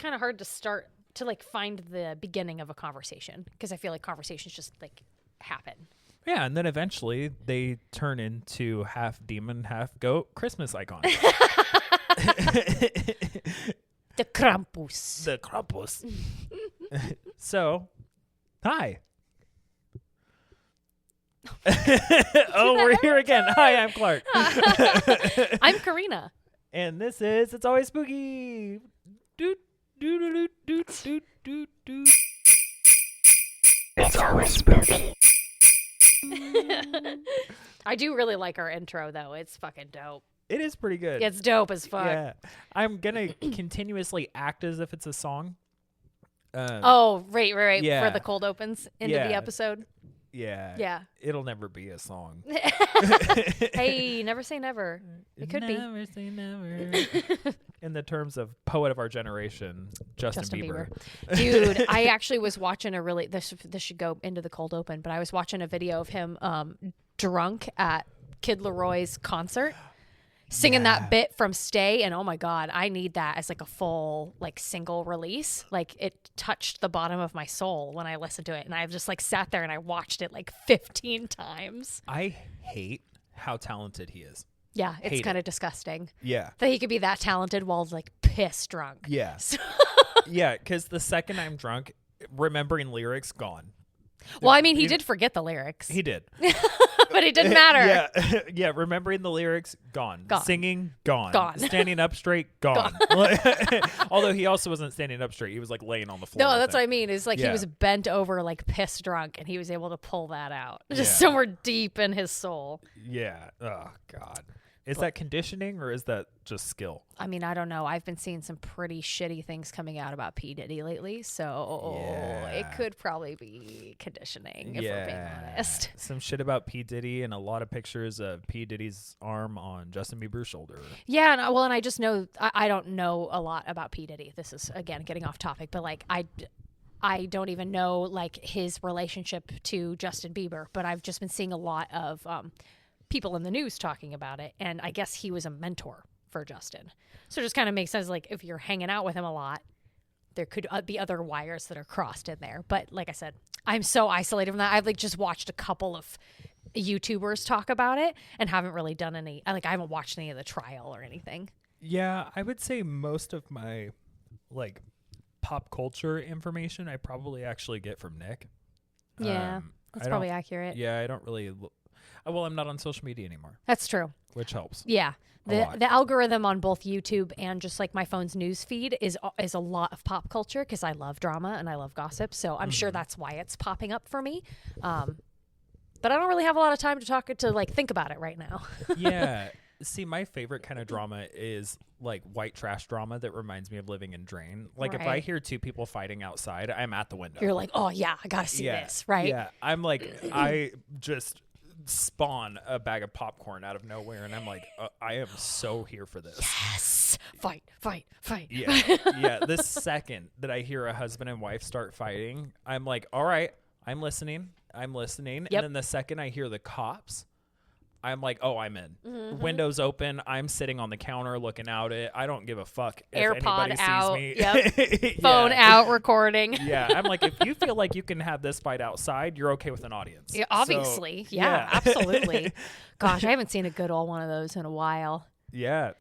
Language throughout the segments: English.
kind of hard to start to like find the beginning of a conversation because I feel like conversations just like happen. Yeah, and then eventually they turn into half demon, half goat Christmas icon. The Krampus. The Krampus. So, hi. Oh, we're here again. Hi, I'm Clark. I'm Karina. And this is It's Always Spooky. Doot, doot, doot, doot, doot, doot, doot. It's always spooky. I do really like our intro, though. It's fucking dope. It is pretty good. It's dope as fuck. Yeah. I'm going to continuously act as if it's a song. Right. Yeah. For the cold opens into the episode. Yeah. Yeah. It'll never be a song. Hey, never say never. It could be. Never say never. In the terms of poet of our generation, Justin Bieber. Dude, I actually was watching this should go into the cold open, but I was watching a video of him drunk at Kid Leroy's concert. Singing that bit from Stay, and oh my god, I need that as like a full like single release. Like it touched the bottom of my soul when I listened to it, and I've just like sat there and I watched it like 15 times. I hate how talented he is. Yeah, it's kind of disgusting. Yeah. That he could be that talented while like pissed drunk. Yeah. So Yeah, because the second I'm drunk, remembering lyrics, gone. well, I mean, he did forget the lyrics. He did. But it didn't matter. Yeah, remembering the lyrics, gone. Singing, gone. Gone. Standing up straight, gone. Although he also wasn't standing up straight. He was like laying on the floor. No, that's what I mean. Is like he Yeah. was bent over, like pissed drunk, and he was able to pull that out just Yeah. somewhere deep in his soul. Yeah. Oh, God. Is that conditioning or is that just skill? I mean, I don't know. I've been seeing some pretty shitty things coming out about P. Diddy lately, so it could probably be conditioning, if we're being honest. Some shit about P. Diddy and a lot of pictures of P. Diddy's arm on Justin Bieber's shoulder. Yeah, and I just know I don't know a lot about P. Diddy. This is, again, getting off topic, but like I don't even know like his relationship to Justin Bieber, but I've just been seeing a lot of people in the news talking about it, and I guess he was a mentor for Justin. So it just kind of makes sense, like if you're hanging out with him a lot, there could be other wires that are crossed in there. But like I said, I'm so isolated from that. I've like just watched a couple of YouTubers talk about it and haven't really done any, like I haven't watched any of the trial or anything. Yeah, I would say most of my like pop culture information I probably actually get from Nick. Yeah, that's probably accurate. Yeah, I don't really well, I'm not on social media anymore. That's true. Which helps. Yeah. The algorithm on both YouTube and just like my phone's news feed is a lot of pop culture because I love drama and I love gossip. So I'm sure that's why it's popping up for me. But I don't really have a lot of time to like think about it right now. Yeah. See, my favorite kind of drama is like white trash drama that reminds me of living in Drain. Like if I hear two people fighting outside, I'm at the window. You're like, oh yeah, I gotta see this, right? Yeah. I'm like, I just spawn a bag of popcorn out of nowhere and I'm like, I am so here for this. Yes. Fight. Yeah. This second that I hear a husband and wife start fighting, I'm like, all right, I'm listening. Yep. And then the second I hear the cops, I'm like, oh, I'm in. Mm-hmm. Windows open. I'm sitting on the counter looking out it. I don't give a fuck if AirPod anybody out. sees me. Yep. Phone out, recording. Yeah. I'm like, if you feel like you can have this fight outside, you're okay with an audience. Yeah, obviously. So, yeah, absolutely. Gosh, I haven't seen a good old one of those in a while. Yeah.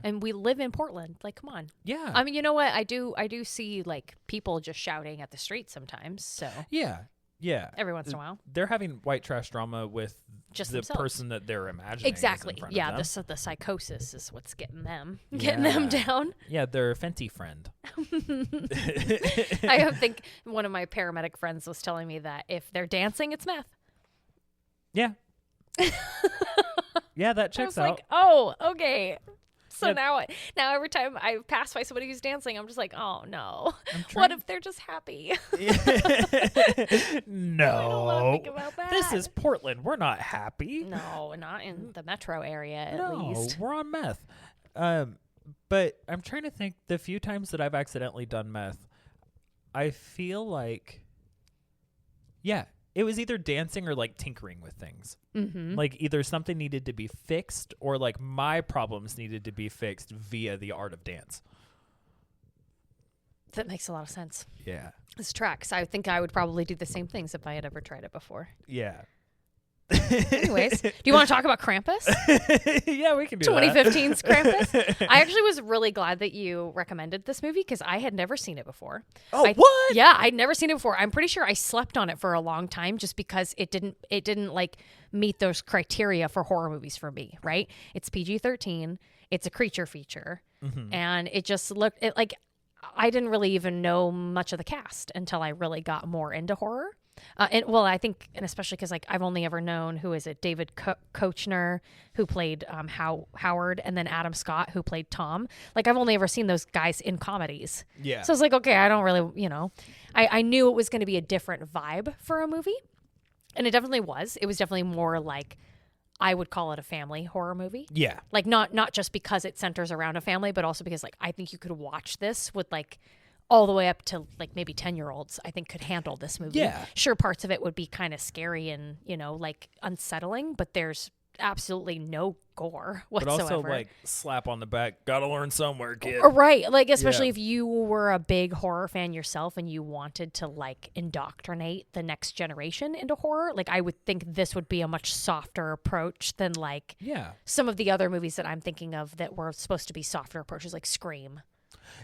And we live in Portland. Like, come on. Yeah. I mean, you know what? I do see like people just shouting at the street sometimes. So yeah. Every once in a while. They're having white trash drama with just the themselves. Person that they're imagining. Exactly. Yeah. The psychosis is what's getting them down. Yeah. Their Fenty friend. I think one of my paramedic friends was telling me that if they're dancing, it's meth. Yeah. Yeah, that checks out. Like, oh, okay. So now every time I pass by somebody who's dancing, I'm just like, oh no. What if they're just happy? No. I don't want to think about that. This is Portland. We're not happy. No, not in the metro area at least. We're on meth. But I'm trying to think the few times that I've accidentally done meth, I feel like, it was either dancing or like tinkering with things. Mm-hmm. Like either something needed to be fixed or like my problems needed to be fixed via the art of dance. That makes a lot of sense. Yeah. This tracks. I think I would probably do the same things if I had ever tried it before. Yeah. Anyways, do you want to talk about Krampus? Yeah, we can do 2015's Krampus. I actually was really glad that you recommended this movie because I had never seen it before. Oh, what? Yeah, I'd never seen it before. I'm pretty sure I slept on it for a long time just because it didn't like meet those criteria for horror movies for me, right? It's PG-13. It's a creature feature. Mm-hmm. And it just looked like I didn't really even know much of the cast until I really got more into horror. I think, and especially because like I've only ever known David Koechner, who played Howard, and then Adam Scott, who played Tom. Like I've only ever seen those guys in comedies. Yeah. So I was like, okay, I don't really, I knew it was going to be a different vibe for a movie, and it definitely was. It was definitely more like I would call it a family horror movie. Yeah. Like not just because it centers around a family, but also because like I think you could watch this with like all the way up to like maybe 10-year-olds, I think could handle this movie. Yeah. Sure, parts of it would be kind of scary and, like unsettling, but there's absolutely no gore whatsoever. But also like slap on the back, gotta learn somewhere, kid. Right. Like, especially if you were a big horror fan yourself and you wanted to like indoctrinate the next generation into horror, like I would think this would be a much softer approach than like some of the other movies that I'm thinking of that were supposed to be softer approaches, like Scream.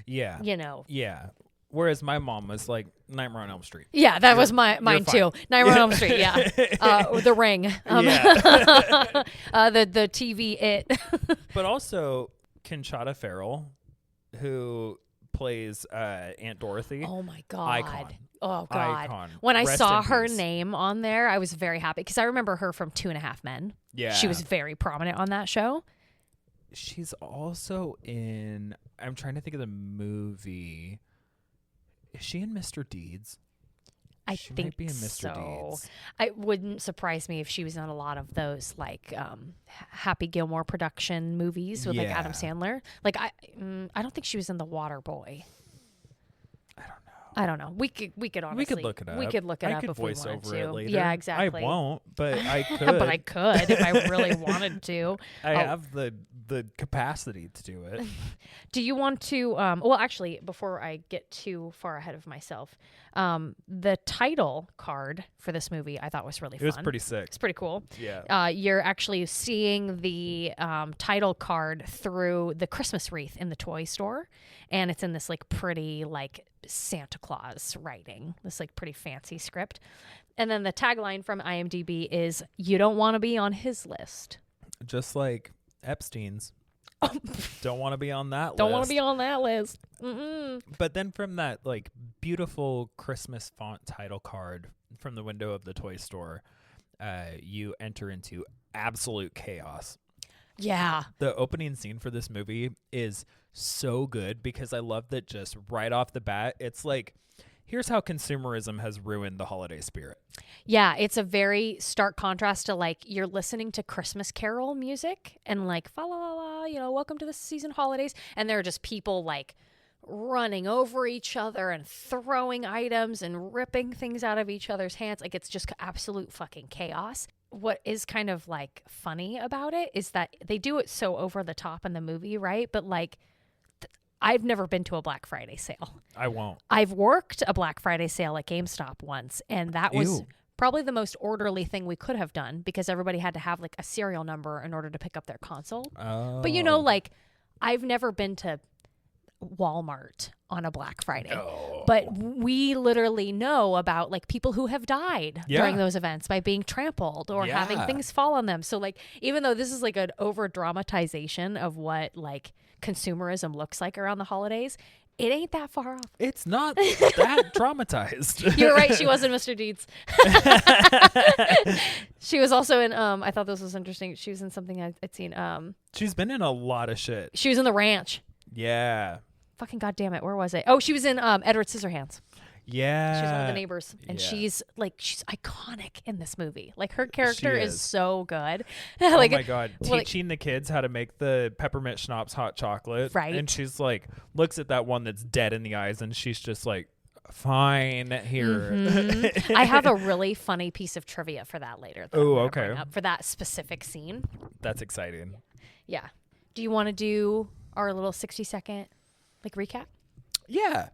Yeah. Yeah. Whereas my mom was like Nightmare on Elm Street. Yeah, that was mine too. Nightmare on Elm Street. Yeah. The Ring. The TV It. But also Conchata Ferrell, who plays Aunt Dorothy. Oh my God. Icon. Oh God. Icon. When I Rest saw in her peace. name on there, I was very happy because I remember her from 2.5 Men. Yeah. She was very prominent on that show. She's also in, I'm trying to think of the movie. Is she in Mr. Deeds? She think might be in Mr. so. Deeds. It wouldn't surprise me if she was in a lot of those like Happy Gilmore production movies with like Adam Sandler. Like I don't think she was in The Water Boy. I don't know. We could honestly. We could look it up. We could look it I up could if voice we wanted over to. it later. Yeah, exactly. I won't, but I could. But I could if I really wanted to. I have the capacity to do it. Do you want to? Well, actually, before I get too far ahead of myself, the title card for this movie I thought was really fun. It was pretty sick. It's pretty cool. Yeah. You're actually seeing the title card through the Christmas wreath in the toy store, and it's in this like pretty like Santa Claus writing, this like pretty fancy script. And then the tagline from IMDb is, "You don't want to be on his list." Just like Epstein's. Don't want to be on that list. Don't want to be on that list. Mm-mm. But then from that like beautiful Christmas font title card from the window of the toy store, you enter into absolute chaos. Yeah. The opening scene for this movie is so good because I love that just right off the bat, it's like, here's how consumerism has ruined the holiday spirit. Yeah, it's a very stark contrast to like you're listening to Christmas Carol music and like fa la la la, welcome to the season holidays, and there are just people like running over each other and throwing items and ripping things out of each other's hands. Like it's just absolute fucking chaos. What is kind of like funny about it is that they do it so over the top in the movie, right? But like I've never been to a Black Friday sale. I won't. I've worked a Black Friday sale at GameStop once, and that was probably the most orderly thing we could have done because everybody had to have like a serial number in order to pick up their console. Oh. But like I've never been to Walmart on a Black Friday. No. But we literally know about like people who have died during those events by being trampled or having things fall on them. So like even though this is like an over dramatization of what like consumerism looks like around the holidays, it ain't that far off. It's not that dramatized. You're right. She was in Mr. Deeds. She was also in, I thought this was interesting. She was in something I'd seen. She's been in a lot of shit. She was in The Ranch. Yeah. Fucking goddamn it. Where was it? Oh, she was in Edward Scissorhands. Yeah. She's one of the neighbors. And she's iconic in this movie. Like her character is so good. Like, oh my God. Teaching the kids how to make the peppermint schnapps hot chocolate. Right. And she's like, looks at that one that's dead in the eyes and she's just like, fine, here. Mm-hmm. I have a really funny piece of trivia for that later. Oh, okay. For that specific scene. That's exciting. Yeah. Do you want to do our little 60-second like recap? Yeah.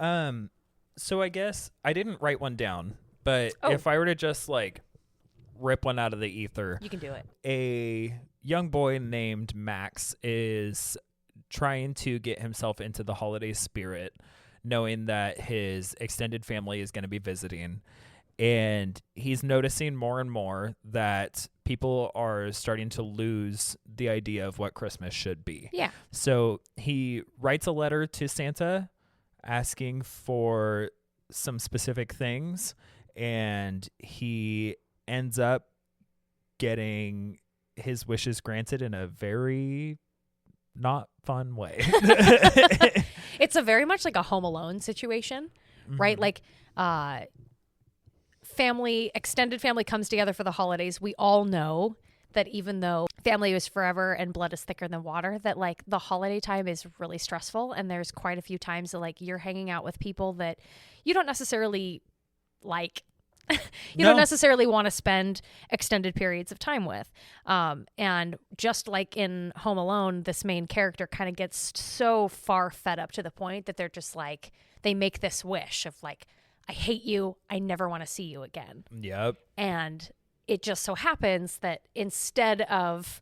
So I guess I didn't write one down, but if I were to just like rip one out of the ether, You can do it. a young boy named Max is trying to get himself into the holiday spirit, knowing that his extended family is going to be visiting. And he's noticing more and more that people are starting to lose the idea of what Christmas should be. Yeah. So he writes a letter to Santa asking for some specific things, and he ends up getting his wishes granted in a very not fun way. It's a very much like a Home Alone situation, right? Like, extended family comes together for the holidays. We all know that even though family is forever and blood is thicker than water, that like the holiday time is really stressful. And there's quite a few times that like you're hanging out with people that you don't necessarily like. You don't necessarily want to spend extended periods of time with. And just like in Home Alone, this main character kind of gets so far fed up to the point that they're just like, they make this wish of like, I hate you. I never want to see you again. Yep. And it just so happens that instead of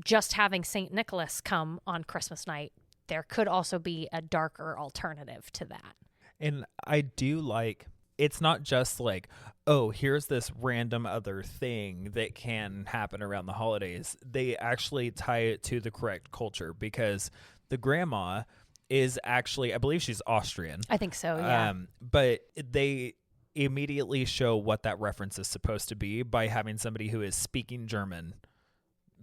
just having St. Nicholas come on Christmas night, there could also be a darker alternative to that. And I do like, it's not just like, oh, here's this random other thing that can happen around the holidays. They actually tie it to the correct culture, because the grandma is actually, I believe she's Austrian. I think so, yeah. But they immediately show what that reference is supposed to be by having somebody who is speaking German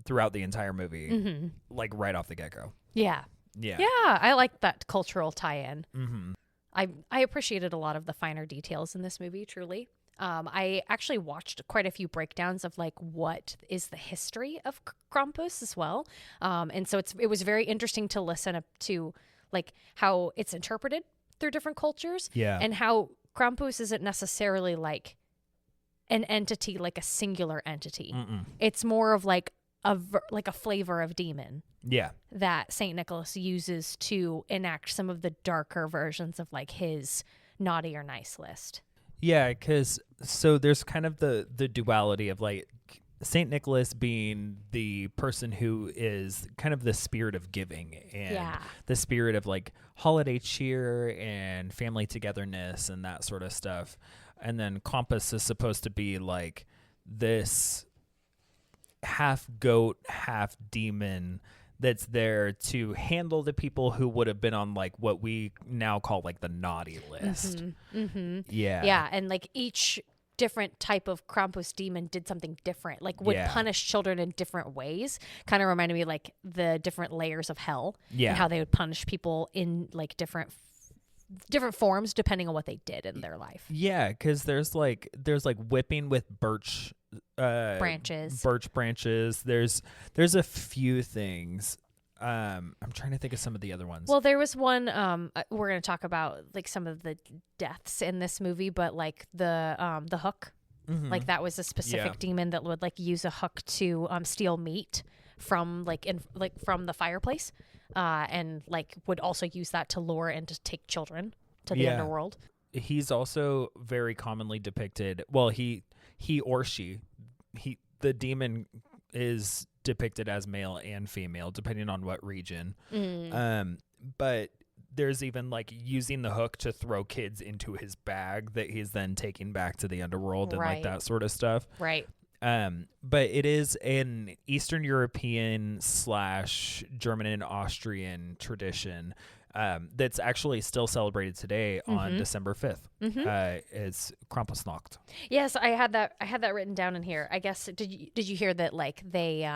throughout the entire movie, like right off the get-go. Yeah. Yeah. Yeah, I like that cultural tie-in. Mm-hmm. I appreciated a lot of the finer details in this movie, truly. I actually watched quite a few breakdowns of like what is the history of Krampus as well. And so it was very interesting to listen to like how it's interpreted through different cultures. Yeah. And how Krampus isn't necessarily like an entity, like a singular entity. Mm-mm. It's more of like a flavor of demon. Yeah. That St. Nicholas uses to enact some of the darker versions of like his naughty or nice list. Yeah, because so there's kind of the duality of like St. Nicholas being the person who is kind of the spirit of giving and the spirit of like holiday cheer and family togetherness and that sort of stuff. And then Krampus is supposed to be like this half goat, half demon that's there to handle the people who would have been on like what we now call like the naughty list. Yeah. Yeah. And like each different type of Krampus demon did something different, like would punish children in different ways. Kind of reminded me like the different layers of hell and how they would punish people in like different forms depending on what they did in their life. Yeah. Because there's like whipping with birch branches. There's a few things. I'm trying to think of some of the other ones. Well, there was one we're going to talk about like some of the deaths in this movie, but like the hook, like that was a specific demon that would like use a hook to steal meat from from the fireplace, and like would also use that to lure and to take children to the underworld. He's also very commonly depicted. Well, he or she, the demon is depicted as male and female depending on what region. But there's even like using the hook to throw kids into his bag that he's then taking back to the underworld and like that sort of stuff. Right. But it is an Eastern European / German and Austrian tradition that's actually still celebrated today on December 5th. It's Krampusnacht. Yes, I had that written down in here. I guess did you hear that like they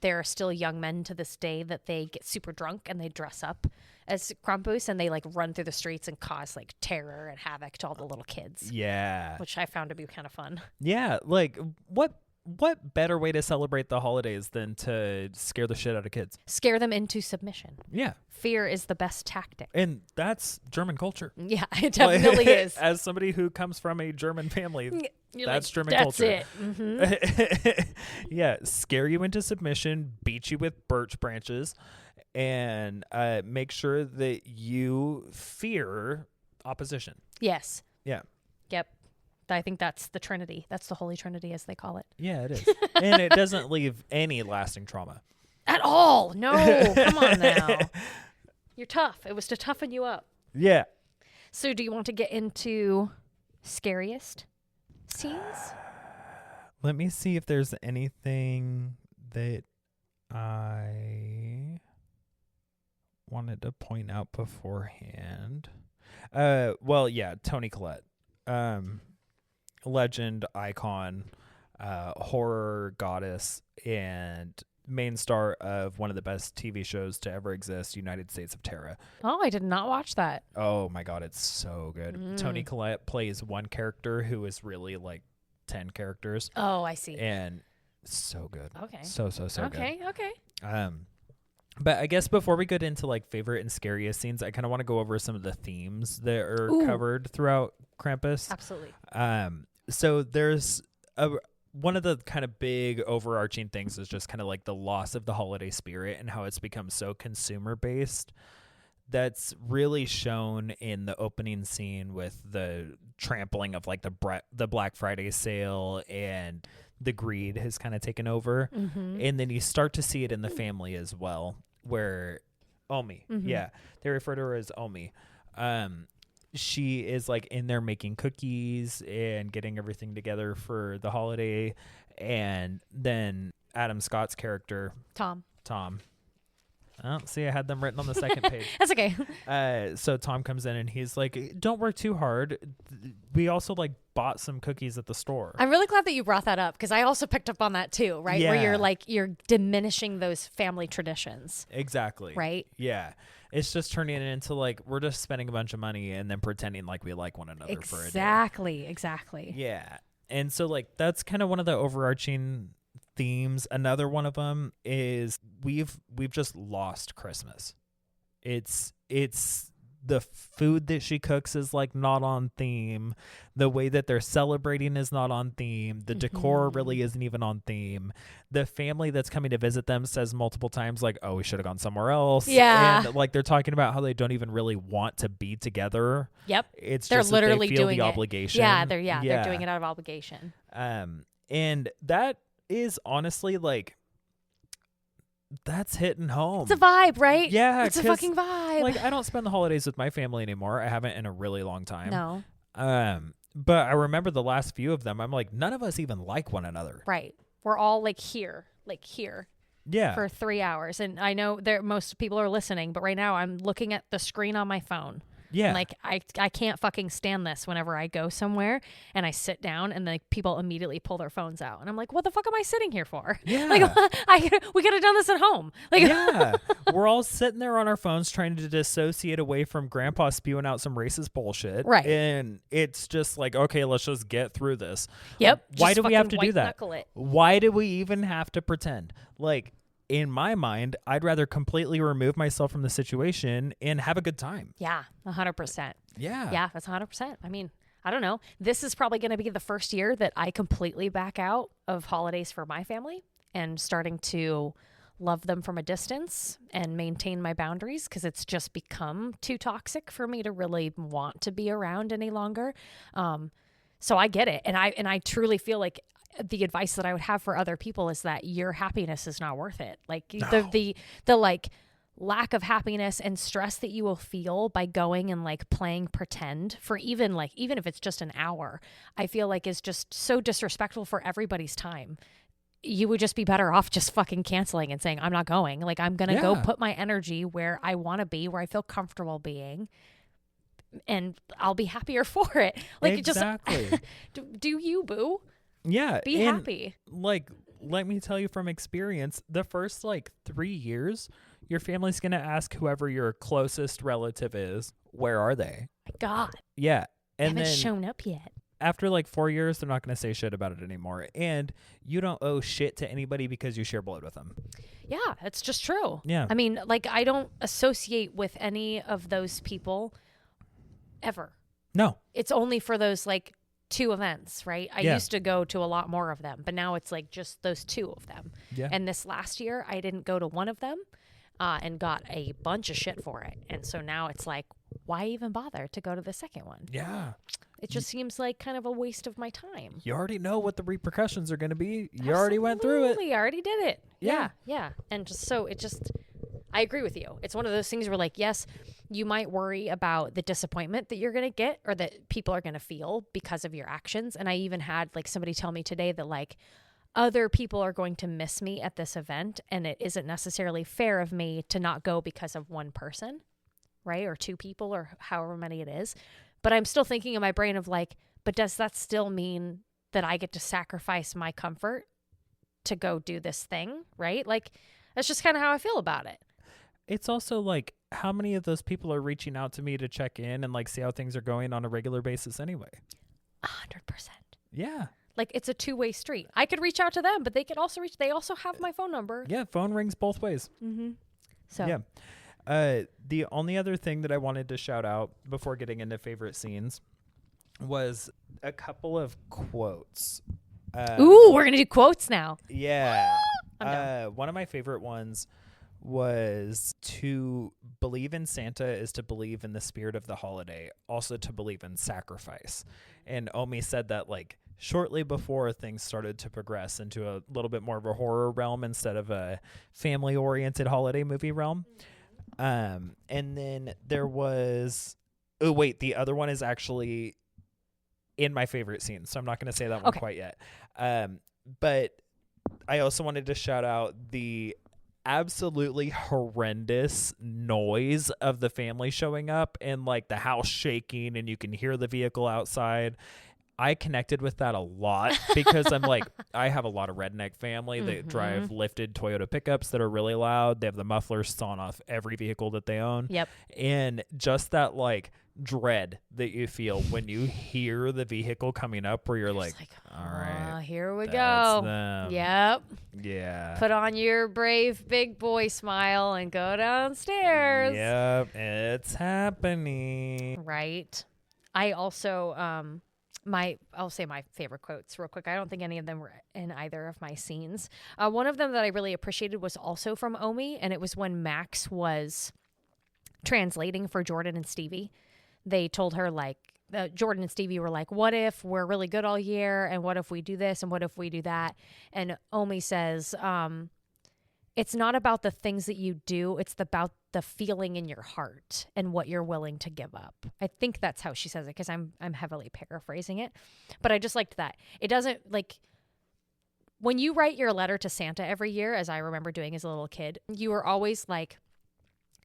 there are still young men to this day that they get super drunk and they dress up as Krampus and they like run through the streets and cause like terror and havoc to all the little kids. Yeah. Which I found to be kind of fun. Yeah, like what what better way to celebrate the holidays than to scare the shit out of kids? Scare them into submission. Yeah. Fear is the best tactic. And that's German culture. Yeah, it definitely is. As somebody who comes from a German family, that's like, German that's culture. That's it. Yeah, scare you into submission, beat you with birch branches, and make sure that you fear opposition. Yes. Yeah. Yep. I think that's the Trinity. That's the Holy Trinity, as they call it. Yeah, it is. And it doesn't leave any lasting trauma. At all. No. Come on now. You're tough. It was to toughen you up. Yeah. So do you want to get into scariest scenes? Let me see if there's anything that I wanted to point out beforehand. Well, yeah, Toni Collette. Legend, icon, horror goddess, and main star of one of the best TV shows to ever exist, United States of Terror. Oh, I did not watch that. Oh my God, it's so good. Toni Collette plays one character who is really like 10 characters. Oh, I see. And so good. Okay. So good. Okay. But I guess before we get into like favorite and scariest scenes, I kind of want to go over some of the themes that are covered throughout Krampus. Absolutely. So there's one of the kind of big overarching things is just kind of like the loss of the holiday spirit and how it's become so consumer based. That's really shown in the opening scene with the trampling of like the Black Friday sale, and the greed has kind of taken over. Mm-hmm. And then you start to see it in the family as well, where Omi, yeah, they refer to her as Omi. She is like in there making cookies and getting everything together for the holiday. And then Adam Scott's character, Tom. Oh, see, I had them written on the second page. That's okay. So Tom comes in and he's like, don't work too hard. We also like bought some cookies at the store. I'm really glad that you brought that up, because I also picked up on that too, right? Yeah. Where you're diminishing those family traditions. Exactly. Right? Yeah. It's just turning it into like, we're just spending a bunch of money and then pretending like we like one another for a day. Exactly. Yeah. And so like, that's kind of one of the overarching themes. Another one of them is we've just lost Christmas. It's the food that she cooks is like not on theme. The way that they're celebrating is not on theme. The decor really isn't even on theme. The family that's coming to visit them says multiple times like, oh, we should have gone somewhere else. Yeah. And like they're talking about how they don't even really want to be together. Yep. It's they're just literally that they feel doing the it. obligation. Yeah, they're doing it out of obligation. And that is honestly like, that's hitting home. It's a vibe, right? Yeah. It's a fucking vibe. Like, I don't spend the holidays with my family anymore. I haven't in a really long time. No. But I remember the last few of them, I'm like, none of us even like one another. Right. We're all like here. Yeah. For 3 hours. And I know most people are listening, but right now I'm looking at the screen on my phone. Yeah. And like I can't fucking stand this whenever I go somewhere and I sit down and like people immediately pull their phones out. And I'm like, what the fuck am I sitting here for? Yeah. Like we could have done this at home. Like, yeah. We're all sitting there on our phones trying to dissociate away from grandpa spewing out some racist bullshit. Right. And it's just like, okay, let's just get through this. Yep. Why do we have to do that? It. Why do we even have to pretend? Like, in my mind, I'd rather completely remove myself from the situation and have a good time. Yeah, 100%. Yeah. Yeah, that's 100%. I mean, I don't know. This is probably going to be the first year that I completely back out of holidays for my family and starting to love them from a distance and maintain my boundaries, because it's just become too toxic for me to really want to be around any longer. So I get it. And I truly feel like the advice that I would have for other people is that your happiness is not worth it. Like the like lack of happiness and stress that you will feel by going and like playing pretend for even if it's just an hour, I feel like is just so disrespectful for everybody's time. You would just be better off just fucking canceling and saying, I'm not going. Like, I'm going to go put my energy where I want to be, where I feel comfortable being, and I'll be happier for it. Like, exactly. Just do you, boo? Yeah. Be happy. Like, let me tell you from experience, the first 3 years, your family's going to ask whoever your closest relative is, where are they? My God. Yeah. And they haven't then shown up yet. after like 4 years, they're not going to say shit about it anymore. And you don't owe shit to anybody because you share blood with them. Yeah, it's just true. Yeah. I mean, like, I don't associate with any of those people ever. No. It's only for those like 2 events, right? I Yeah. used to go to a lot more of them, but now it's like just those 2 of them. Yeah. And this last year, I didn't go to one of them and got a bunch of shit for it. And so now it's like, why even bother to go to the second one? Yeah. It just seems like kind of a waste of my time. You already know what the repercussions are going to be. You already went through it. Absolutely, I already did it. Yeah. Yeah. And just so I agree with you. It's one of those things where, like, yes, you might worry about the disappointment that you're going to get or that people are going to feel because of your actions. And I even had like somebody tell me today that like other people are going to miss me at this event, and it isn't necessarily fair of me to not go because of one person, right? Or 2 people or however many it is. But I'm still thinking in my brain of like, but does that still mean that I get to sacrifice my comfort to go do this thing, right? Like, that's just kind of how I feel about it. It's also like, how many of those people are reaching out to me to check in and like see how things are going on a regular basis anyway? 100%. Yeah. Like, it's a 2-way street. I could reach out to them, but they could also they also have my phone number. Yeah. Phone rings both ways. Mm-hmm. So Yeah. The only other thing that I wanted to shout out before getting into favorite scenes was a couple of quotes. Ooh, we're going to do quotes now. Yeah. I'm down. One of my favorite ones was, to believe in Santa is to believe in the spirit of the holiday, also to believe in sacrifice. And Omi said that like shortly before things started to progress into a little bit more of a horror realm instead of a family-oriented holiday movie realm. And then there was, the other one is actually in my favorite scene, so I'm not going to say that one quite yet. But I also wanted to shout out the absolutely horrendous noise of the family showing up and like the house shaking and you can hear the vehicle outside. I connected with that a lot because I'm like, I have a lot of redneck family that drive lifted Toyota pickups that are really loud. They have the mufflers sawing off every vehicle that they own. Yep. And just that like dread that you feel when you hear the vehicle coming up where you're like, all right, here we that's go. them. Yep. Yeah. Put on your brave big boy smile and go downstairs. Yep. It's happening. Right. I also, I'll say my favorite quotes real quick. I don't think any of them were in either of my scenes. One of them that I really appreciated was also from Omi, and it was when Max was translating for Jordan and Stevie. They told her like, Jordan and Stevie were like, what if we're really good all year? And what if we do this? And what if we do that? And Omi says, it's not about the things that you do. It's about the feeling in your heart and what you're willing to give up. I think that's how she says it, because I'm heavily paraphrasing it. But I just liked that. It doesn't like, when you write your letter to Santa every year, as I remember doing as a little kid, you were always like,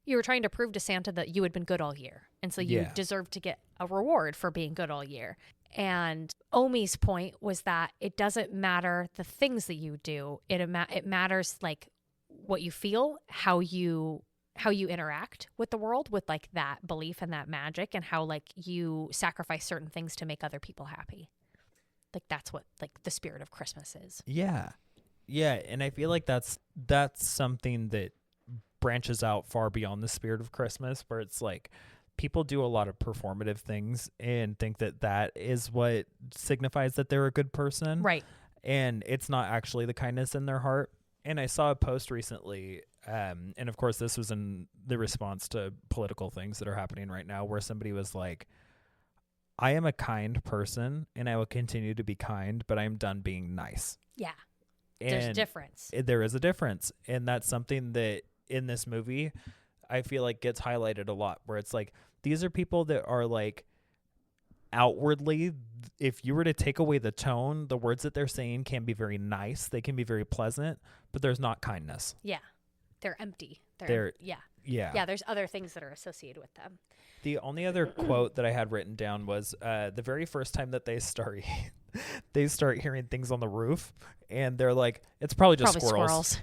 you were trying to prove to Santa that you had been good all year. And so you deserved to get a reward for being good all year. And Omi's point was that it doesn't matter the things that you do. It matters like what you feel, how you interact with the world with like that belief and that magic, and how like you sacrifice certain things to make other people happy. Like that's what like the spirit of Christmas is. Yeah. Yeah. And I feel like that's something that branches out far beyond the spirit of Christmas, where it's like people do a lot of performative things and think that that is what signifies that they're a good person. Right. And it's not actually the kindness in their heart. And I saw a post recently, and of course this was in the response to political things that are happening right now, where somebody was like, I am a kind person and I will continue to be kind, but I'm done being nice. Yeah. And there's a difference. There is a difference. And that's something that in this movie, I feel like gets highlighted a lot, where it's like, these are people that are like outwardly, if you were to take away the tone, the words that they're saying can be very nice. They can be very pleasant, but there's not kindness. Yeah. They're empty. Yeah. There's other things that are associated with them. The only other quote that I had written down was the very first time that they start hearing things on the roof, and they're like, it's probably squirrels.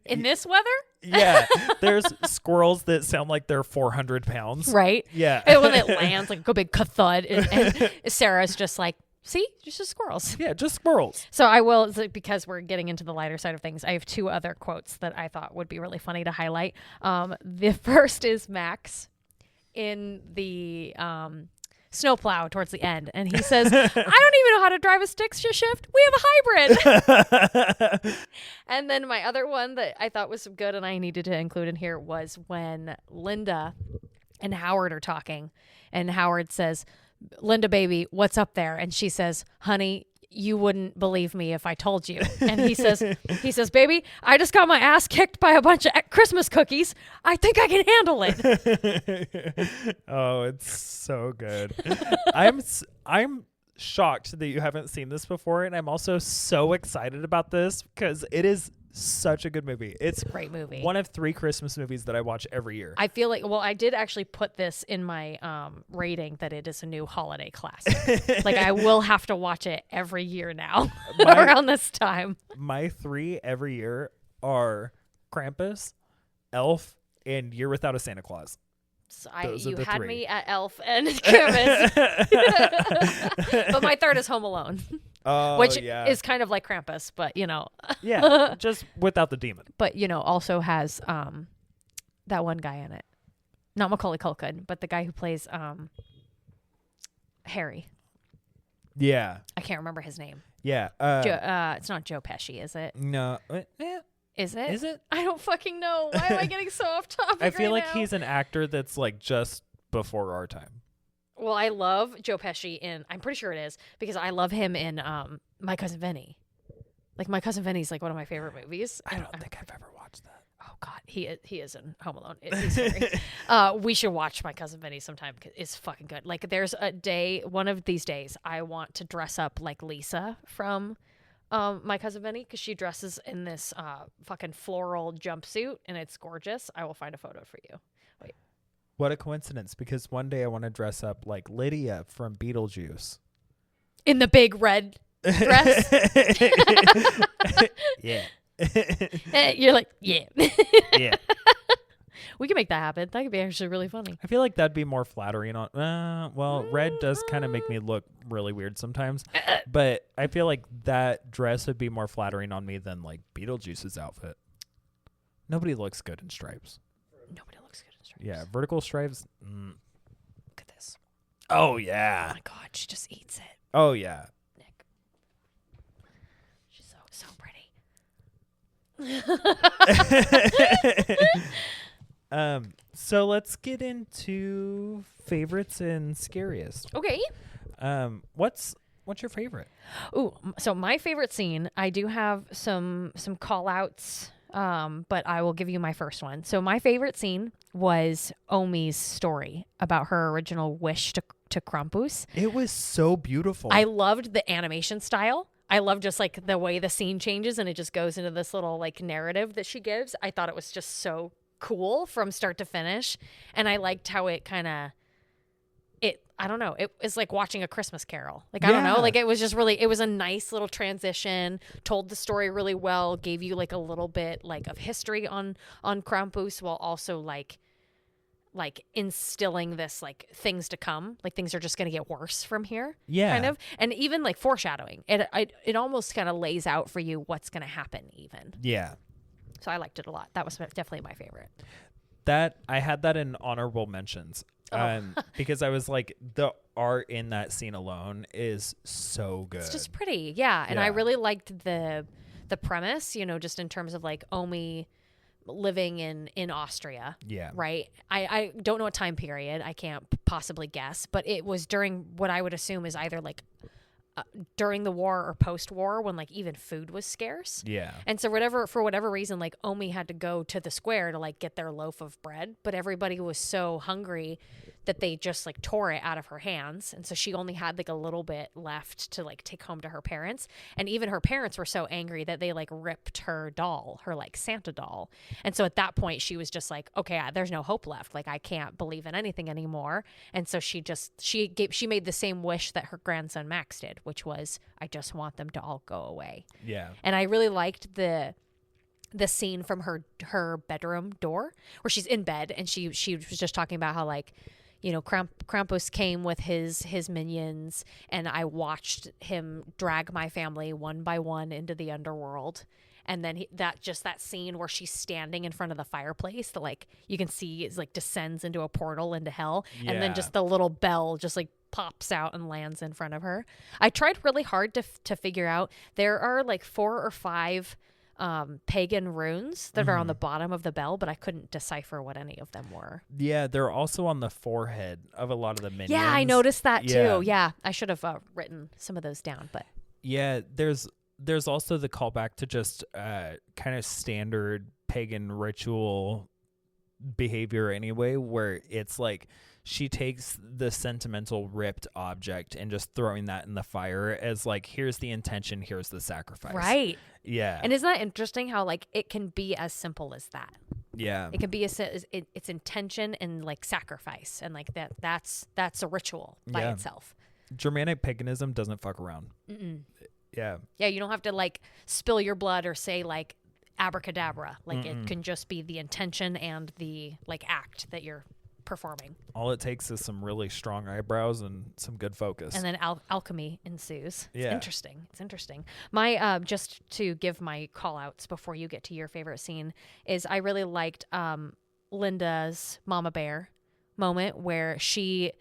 In this weather? Yeah. There's squirrels that sound like they're 400 pounds. Right? Yeah. And when it lands, like a big thud, and Sarah's just like, see, just squirrels. Yeah, just squirrels. So I will, because we're getting into the lighter side of things, I have 2 other quotes that I thought would be really funny to highlight. The first is Max in the snowplow towards the end, and he says, I don't even know how to drive a stick shift. We have a hybrid. And then my other one that I thought was good and I needed to include in here was when Linda and Howard are talking, and Howard says, Linda, baby, what's up there? And she says, honey, you wouldn't believe me if I told you. And he says, baby, I just got my ass kicked by a bunch of Christmas cookies. I think I can handle it. Oh, it's so good. I'm shocked that you haven't seen this before, and I'm also so excited about this because it is such a good movie. It's a great movie. One of 3 Christmas movies that I watch every year. I feel like, well, I did actually put this in my rating that it is a new holiday classic. Like I will have to watch it every year now around this time. My 3 every year are Krampus, Elf, and Year Without a Santa Claus. So you had 3. Me at Elf and Krampus. But my 3rd is Home Alone. Oh, which is kind of like Krampus, but yeah, just without the demon. But also has that one guy in it, not Macaulay Culkin, but the guy who plays Harry. Yeah, I can't remember his name. Yeah, it's not Joe Pesci, is it? No, Is it? Is it? I don't fucking know. Why am I getting so off topic? I feel like now? he's an actor that's like just before our time. Well, I love Joe Pesci I'm pretty sure it is, because I love him in My Cousin Vinny. Like, My Cousin Vinny's like one of my favorite movies. I don't think I've ever watched that. Oh, God. He is in Home Alone. He's scary. We should watch My Cousin Vinny sometime because it's fucking good. Like, there's a day, one of these days, I want to dress up like Lisa from My Cousin Vinny, because she dresses in this fucking floral jumpsuit, and it's gorgeous. I will find a photo for you. Wait. What a coincidence, because one day I want to dress up like Lydia from Beetlejuice. In the big red dress? Yeah. You're like, yeah. Yeah. We can make that happen. That could be actually really funny. I feel like that'd be more flattering on... well, red does kind of make me look really weird sometimes. But I feel like that dress would be more flattering on me than like Beetlejuice's outfit. Nobody looks good in stripes. Nobody looks good in stripes. Yeah, vertical stripes. Look at this. Oh, yeah. Oh, my God. She just eats it. Oh, yeah. Nick. She's so pretty. So let's get into favorites and scariest. Okay. What's your favorite? Ooh, so my favorite scene, I do have some call outs, but I will give you my first one. So my favorite scene was Omi's story about her original wish to Krampus. It was so beautiful. I loved the animation style. I love just like the way the scene changes and it just goes into this little like narrative that she gives. I thought it was just so cool from start to finish. And I liked how it kind of, I don't know, it was like watching a Christmas Carol. Like, I don't know, like it was just really, it was a nice little transition, told the story really well, gave you like a little bit like of history on Krampus while also like instilling this like things to come, like things are just going to get worse from here. Yeah. Kind of. And even like foreshadowing. It almost kind of lays out for you what's going to happen even. Yeah. So I liked it a lot. That was definitely my favorite. I had that in honorable mentions. Because I was like, the art in that scene alone is so good. It's just pretty. Yeah. And I really liked the premise, just in terms of like Omi living in Austria. Yeah. Right. I don't know what time period. I can't possibly guess, but it was during what I would assume is either like during the war or post-war when like even food was scarce. Yeah. And so for whatever reason, like Omi had to go to the square to like get their loaf of bread, but everybody was so hungry that they just like tore it out of her hands. And so she only had like a little bit left to like take home to her parents. And even her parents were so angry that they like ripped her doll, her like Santa doll. And so at that point she was just like, okay, there's no hope left. Like I can't believe in anything anymore. And so she made the same wish that her grandson Max did, which was, I just want them to all go away. Yeah. And I really liked the the scene from her bedroom door where she's in bed and she was just talking about how like, you know, Krampus came with his minions and I watched him drag my family one by one into the underworld. And then that scene where she's standing in front of the fireplace that like you can see is like descends into a portal into hell. Yeah. And then just the little bell just like pops out and lands in front of her. I tried really hard to figure out. There are like 4 or 5 pagan runes that are on the bottom of the bell, but I couldn't decipher what any of them were. Yeah, they're also on the forehead of a lot of the minions. Yeah, I noticed that too. Yeah, I should have written some of those down, but yeah, there's also the callback to just kind of standard pagan ritual behavior anyway, where it's like she takes the sentimental ripped object and just throwing that in the fire as like, here's the intention, here's the sacrifice. Right. Yeah. And isn't that interesting how like it can be as simple as that? Yeah. It can be it's intention and like sacrifice, and like that's a ritual by itself. Germanic paganism doesn't fuck around. Yeah. Yeah, you don't have to like spill your blood or say like abracadabra. Like it can just be the intention and the like act that you're performing. All it takes is some really strong eyebrows and some good focus. And then alchemy ensues. It's Yeah. interesting. It's interesting. My just to give my call outs before you get to your favorite scene is I really liked Linda's Mama Bear moment where she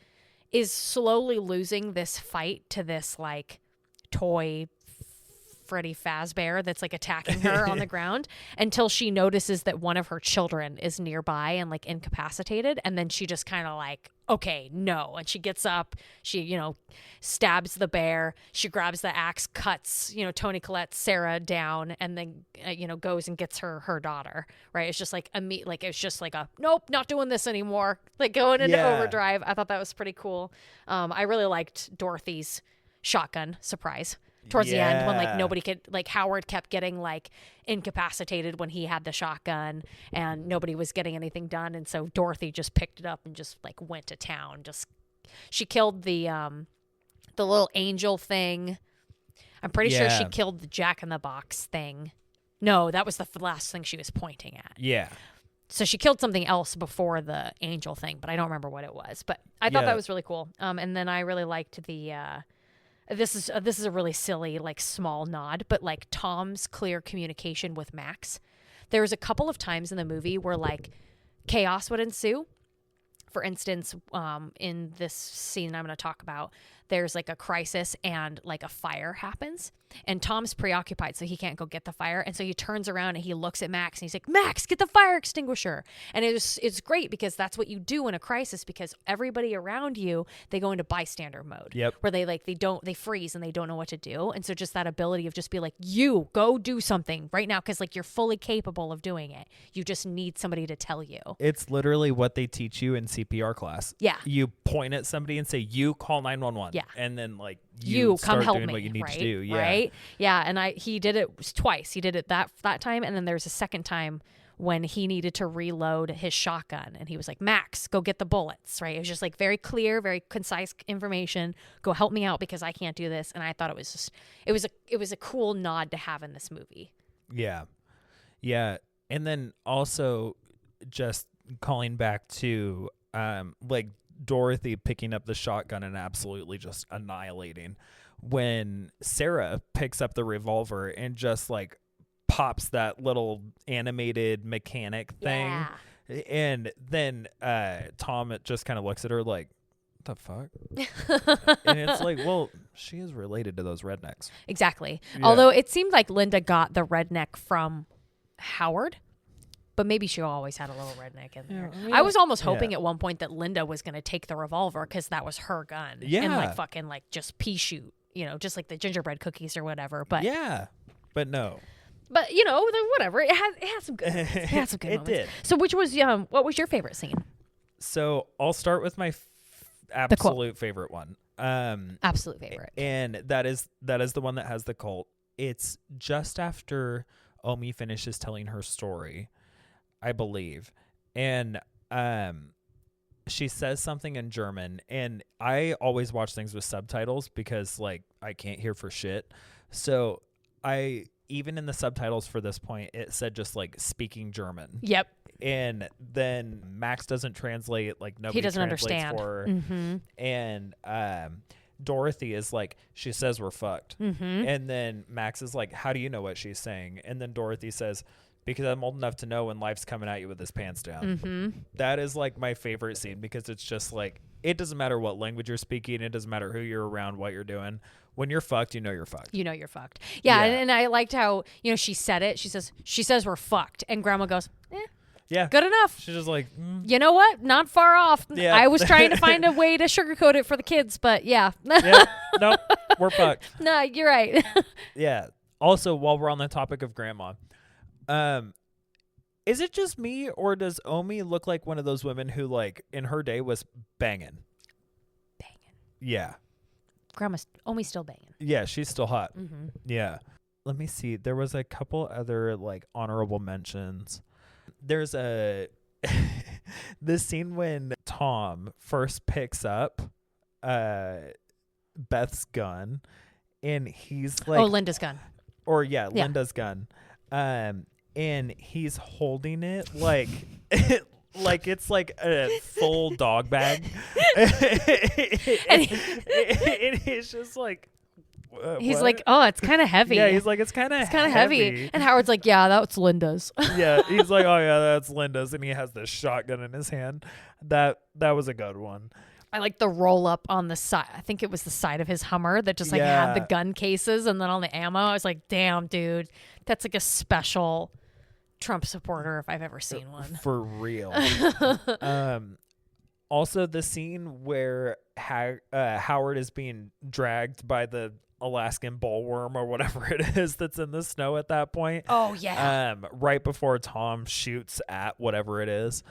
is slowly losing this fight to this like toy Freddy Fazbear that's like attacking her on the ground until she notices that one of her children is nearby and like incapacitated, and then she just kind of like, okay, no, and she gets up, she, you know, stabs the bear, she grabs the axe, cuts, you know, Toni Collette's Sarah down, and then you know, goes and gets her daughter, right? It's just like it's just like a nope, not doing this anymore, like going into overdrive. I thought that was pretty cool. I really liked Dorothy's shotgun surprise towards the end when like nobody could, like Howard kept getting like incapacitated when he had the shotgun and nobody was getting anything done, and so Dorothy just picked it up and just like went to town. Just she killed the little angel thing. I'm pretty sure she killed the Jack in the Box thing. No, that was the last thing she was pointing at. Yeah. So she killed something else before the angel thing, but I don't remember what it was. But I thought that was really cool. And then I really liked the this is a really silly, like, small nod, but like Tom's clear communication with Max. There was a couple of times in the movie where like chaos would ensue. For instance, in this scene I'm going to talk about, there's like a crisis and like a fire happens, and Tom's preoccupied, so he can't go get the fire. And so he turns around and he looks at Max and he's like, Max, get the fire extinguisher. And it's great because that's what you do in a crisis, because everybody around you, they go into bystander mode. Yep. Where they freeze and they don't know what to do. And so just that ability of just be like, you go do something right now, because like you're fully capable of doing it. You just need somebody to tell you. It's literally what they teach you in CPR class. Yeah. You point at somebody and say, you call 911. Yeah. And then like you start come help doing me, what you need right? to do. Yeah. Right? Yeah. And he did it twice. He did it that time, and then there's a second time when he needed to reload his shotgun, and he was like, Max, go get the bullets, right? It was just like very clear, very concise information. Go help me out because I can't do this. And I thought it was a cool nod to have in this movie. Yeah. Yeah. And then also just calling back to like Dorothy picking up the shotgun and absolutely just annihilating, when Sarah picks up the revolver and just like pops that little animated mechanic thing. Yeah. And then Tom just kind of looks at her like, what the fuck? And it's like, well, she is related to those rednecks. Exactly. Yeah. Although it seemed like Linda got the redneck from Howard, but maybe she always had a little redneck in there. Yeah, I was almost hoping at one point that Linda was going to take the revolver because that was her gun. Yeah. And like fucking like just pea shoot, you know, just like the gingerbread cookies or whatever. But yeah, but no. But you know, whatever. It had some good moments. It had some good moments. did. So what was your favorite scene? So I'll start with my absolute favorite one. Absolute favorite. And that is the one that has the cult. It's just after Omi finishes telling her story, I believe. And she says something in German, and I always watch things with subtitles because like I can't hear for shit. So I even in the subtitles for this point, it said just like speaking German. Yep. And then Max doesn't translate, like nobody He doesn't translates understand. for her. Mm-hmm. And Dorothy is like, she says we're fucked. Mm-hmm. And then Max is like, how do you know what she's saying? And then Dorothy says, because I'm old enough to know when life's coming at you with his pants down. Mm-hmm. That is like my favorite scene, because it's just like, it doesn't matter what language you're speaking. It doesn't matter who you're around, what you're doing. When you're fucked, you know you're fucked. You know you're fucked. Yeah, Yeah. And I liked how, she said it. She says we're fucked. And Grandma goes, Yeah. good enough. She's just like, You know what? Not far off. Yeah. I was trying to find a way to sugarcoat it for the kids, but yeah. yeah, nope, we're fucked. No, you're right. Yeah. Also, while we're on the topic of Grandma, is it just me, or does Omi look like one of those women who, like, in her day was banging? Yeah. Omi's still banging. Yeah, she's still hot. Mm-hmm. Yeah. Let me see. There was a couple other, like, honorable mentions. There's this scene when Tom first picks up Beth's gun, and he's like, Linda's gun. Or yeah, Linda's gun. And he's holding it like like it's like a full dog bag. and he's just like, he's what? like, oh, it's kind of heavy. Yeah, he's like, it's kind of heavy. And Howard's like, yeah, that's Linda's. Yeah, he's like, oh yeah, that's Linda's, and he has this shotgun in his hand. That was a good one. I like the roll up on the side. I think it was the side of his Hummer that just like had the gun cases, and then on the ammo, I was like, damn, dude, that's like a special Trump supporter if I've ever seen one. For real. Also, the scene where Howard is being dragged by the Alaskan bullworm or whatever it is that's in the snow at that point. Oh yeah. Right before Tom shoots at whatever it is.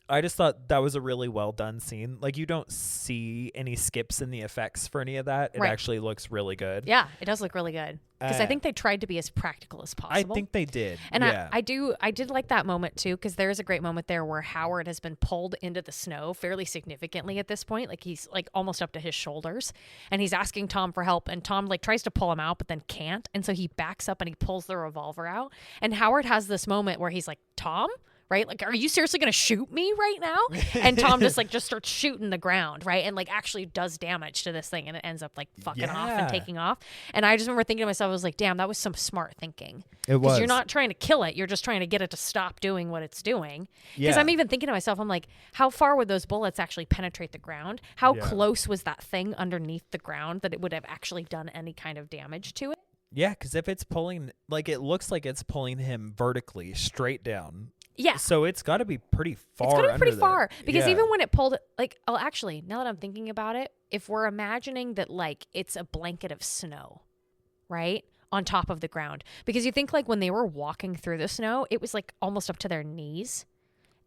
I just thought that was a really well done scene. Like, you don't see any skips in the effects for any of that. It actually looks really good. Yeah, it does look really good. Because I think they tried to be as practical as possible. I think they did. And yeah. I did like that moment too, because there is a great moment there where Howard has been pulled into the snow fairly significantly at this point. Like, he's like almost up to his shoulders, and he's asking Tom for help, and Tom like tries to pull him out but then can't, and so he backs up and he pulls the revolver out, and Howard has this moment where he's like, Tom? Right? Like, are you seriously going to shoot me right now? And Tom just starts shooting the ground, right? And like actually does damage to this thing, and it ends up like fucking off and taking off. And I just remember thinking to myself, I was like, damn, that was some smart thinking. It was. Because you're not trying to kill it. You're just trying to get it to stop doing what it's doing. Because I'm even thinking to myself, I'm like, how far would those bullets actually penetrate the ground? How close was that thing underneath the ground that it would have actually done any kind of damage to it? Yeah, because if it's pulling, like, it looks like it's pulling him vertically straight down. Yeah. So it's got to be pretty far. It's got to be pretty under far. there. Because Yeah. even when it pulled, like, oh, actually, now that I'm thinking about it, if we're imagining that, like, it's a blanket of snow, right, on top of the ground. Because you think, like, when they were walking through the snow, it was, like, almost up to their knees.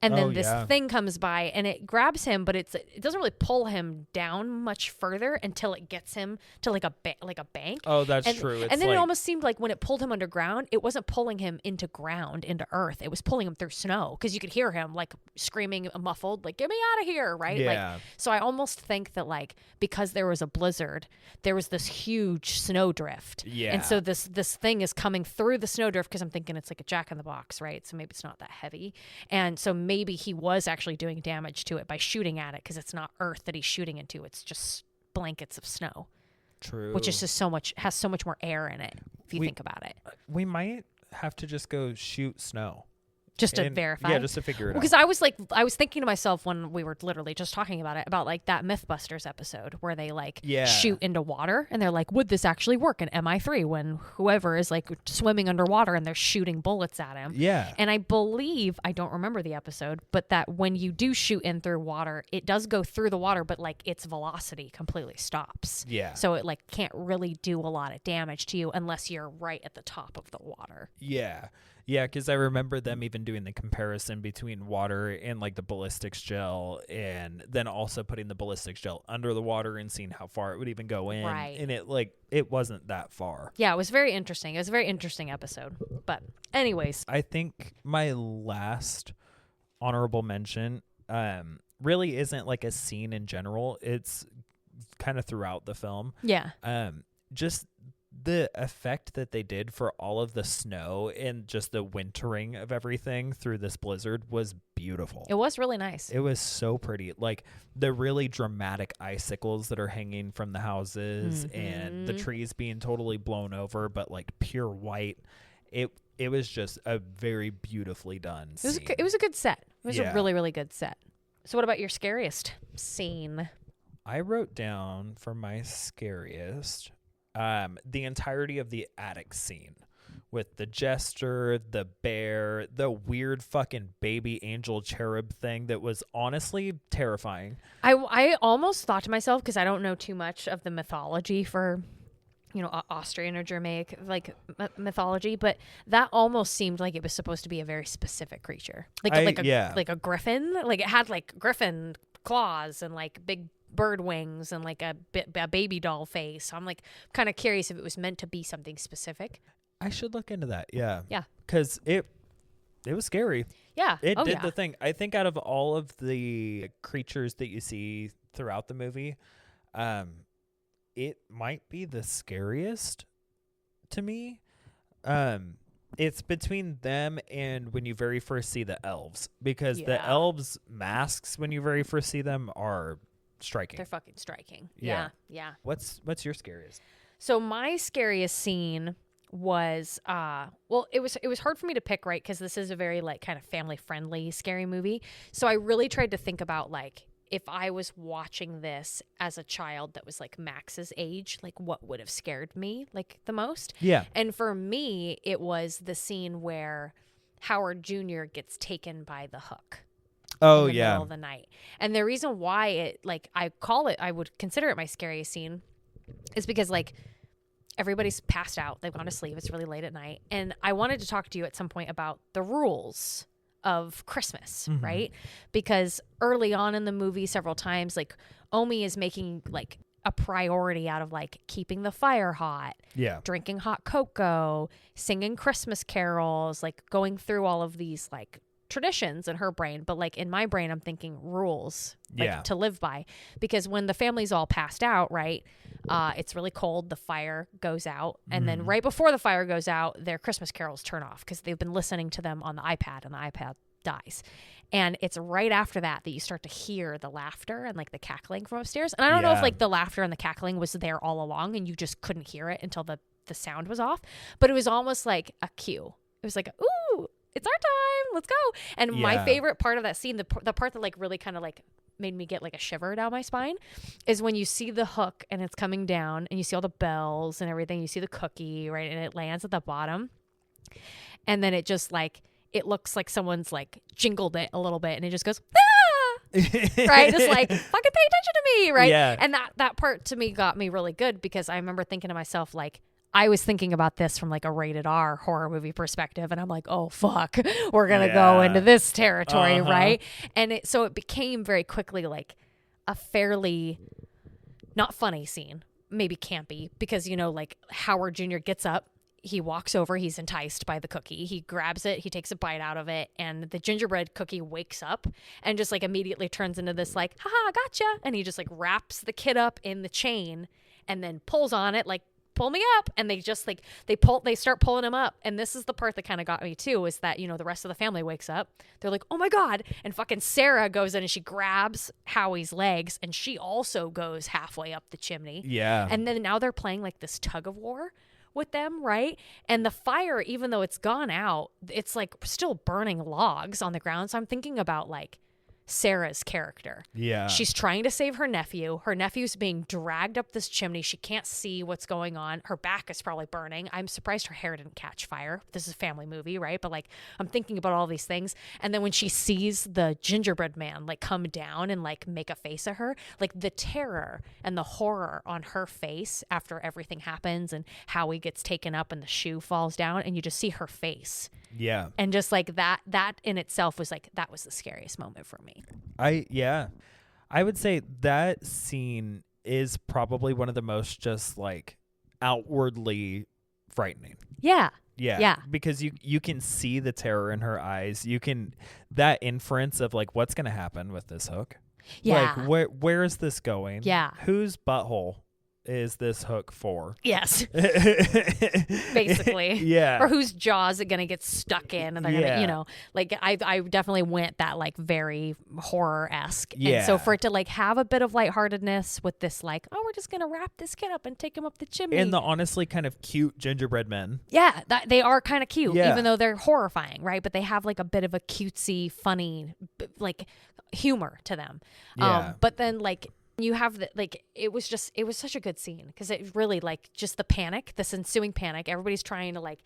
And then this thing comes by and it grabs him, but it doesn't really pull him down much further until it gets him to like a bank. Oh, that's true. It's and then like, it almost seemed like when it pulled him underground, it wasn't pulling him into earth. It was pulling him through snow, because you could hear him like screaming muffled, like, get me out of here, right? Yeah. Like, so I almost think that, like, because there was a blizzard, there was this huge snow drift. Yeah. And so this thing is coming through the snow drift, because I'm thinking it's like a Jack in the Box, right? So maybe it's not that heavy. And so maybe he was actually doing damage to it by shooting at it, because it's not earth that he's shooting into. It's just blankets of snow. True. Which is just has so much more air in it, if you think about it. We might have to just go shoot snow. Just to verify? Yeah, just to figure it out. Because I was thinking to myself when we were literally just talking about it, about like that Mythbusters episode where they like shoot into water, and they're like, would this actually work in MI3 when whoever is like swimming underwater and they're shooting bullets at him? Yeah. And I believe, I don't remember the episode, but that when you do shoot in through water, it does go through the water, but like its velocity completely stops. Yeah. So it like can't really do a lot of damage to you unless you're right at the top of the water. Yeah. Yeah, because I remember them even doing the comparison between water and like the ballistics gel, and then also putting the ballistics gel under the water and seeing how far it would even go in. Right. And it wasn't that far. Yeah, it was very interesting. It was a very interesting episode. But anyways. I think my last honorable mention really isn't like a scene in general. It's kind of throughout the film. Yeah. Just the effect that they did for all of the snow and just the wintering of everything through this blizzard was beautiful. It was really nice. It was so pretty. Like the really dramatic icicles that are hanging from the houses and the trees being totally blown over, but like pure white. It was just a very beautifully done scene. It was a good set. It was a really, really good set. So what about your scariest scene? I wrote down for my scariest the entirety of the attic scene with the jester, the bear, the weird fucking baby angel cherub thing that was honestly terrifying. I almost thought to myself, because I don't know too much of the mythology for, Austrian or Germanic mythology, but that almost seemed like it was supposed to be a very specific creature, like a griffin. Like it had like griffin claws and like big bird wings and like a baby doll face. So I'm like kind of curious if it was meant to be something specific. I should look into that. Yeah. Yeah. Because it was scary. Yeah. It did the thing. I think out of all of the creatures that you see throughout the movie, it might be the scariest to me. It's between them and when you very first see the elves, because the elves' masks when you very first see them are striking. They're fucking striking. Yeah. What's your scariest? So my scariest scene was it was hard for me to pick, right? Because this is a very like kind of family friendly scary movie. So I really tried to think about like if I was watching this as a child that was like Max's age, like what would have scared me like the most? Yeah. And for me, it was the scene where Howard Jr. gets taken by the hook. Oh, in the middle of the night. And the reason why I would consider it my scariest scene is because like everybody's passed out. They've gone to sleep. It's really late at night. And I wanted to talk to you at some point about the rules of Christmas, right? Because early on in the movie, several times, like Omi is making like a priority out of like keeping the fire hot, drinking hot cocoa, singing Christmas carols, like going through all of these like traditions in her brain, but like in my brain I'm thinking rules like to live by, because when the family's all passed out, right, it's really cold, the fire goes out, and then right before the fire goes out their Christmas carols turn off because they've been listening to them on the iPad and the iPad dies, and it's right after that you start to hear the laughter and like the cackling from upstairs. And I don't know if like the laughter and the cackling was there all along and you just couldn't hear it until the sound was off, but it was almost like a cue. It was like, ooh, it's our time, let's go. And my favorite part of that scene, the part that like really kind of like made me get like a shiver down my spine, is when you see the hook and it's coming down and you see all the bells and everything, you see the cookie, right, and it lands at the bottom, and then it just like it looks like someone's like jingled it a little bit and it just goes right, just like fucking pay attention to me, right? And that part to me got me really good, because I remember thinking to myself, like, I was thinking about this from like a rated R horror movie perspective, and I'm like, oh fuck, we're gonna go into this territory, right? And so it became very quickly like a fairly not funny scene, maybe campy, because like Howard Jr. gets up, he walks over, he's enticed by the cookie, he grabs it, he takes a bite out of it, and the gingerbread cookie wakes up and just like immediately turns into this like, haha, gotcha, and he just like wraps the kid up in the chain and then pulls on it like, pull me up, and they just like they start pulling him up. And this is the part that kind of got me too, is that the rest of the family wakes up, they're like, oh my god, and fucking Sarah goes in and she grabs Howie's legs and she also goes halfway up the chimney, and then now they're playing like this tug of war with them, right? And the fire, even though it's gone out, it's like still burning logs on the ground. So I'm thinking about like Sarah's character. She's trying to save her nephew. Her nephew's being dragged up this chimney. She can't see what's going on. Her back is probably burning. I'm surprised her hair didn't catch fire. This is a family movie, right? But like, I'm thinking about all these things. And then when she sees the gingerbread man like come down and like make a face at her, like the terror and the horror on her face after everything happens and Howie gets taken up and the shoe falls down and you just see her face. And just like that in itself was like, that was the scariest moment for me. I would say that scene is probably one of the most just like outwardly frightening. Yeah, because you can see the terror in her eyes. You can, that inference of like what's going to happen with this hook. Like where is this going? Whose butthole is this hook for? Yes. Basically. Yeah. Or whose jaw is it going to get stuck in? And they're going to, you know, like I definitely went that like very horror-esque. Yeah. And so for it to like have a bit of lightheartedness with this like, oh, we're just going to wrap this kid up and take him up the chimney. And the honestly kind of cute gingerbread men. Yeah, they are kind of cute, Yeah. even though they're horrifying, right? But they have like a bit of a cutesy, funny, like humor to them. Yeah. But then like you have the like it was such a good scene because it really like just the panic, this ensuing panic. Everybody's trying to like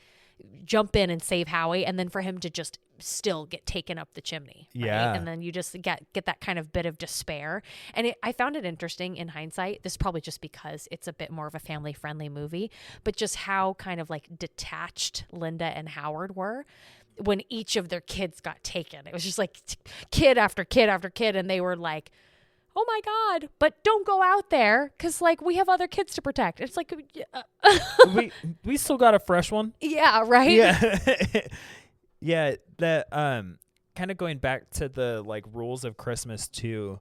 jump in and save Howie, and then for him to just still get taken up the chimney. Right? Yeah. And then you just get that kind of bit of despair. And I found it interesting in hindsight. This is probably just because it's a bit more of a family friendly movie, but just how kind of like detached Linda and Howard were when each of their kids got taken. It was just like kid after kid after kid. And they were like, oh my God, but don't go out there because like we have other kids to protect. It's like, we still got a fresh one. yeah, right. Yeah. Yeah. That, kind of going back to the like rules of Christmas too.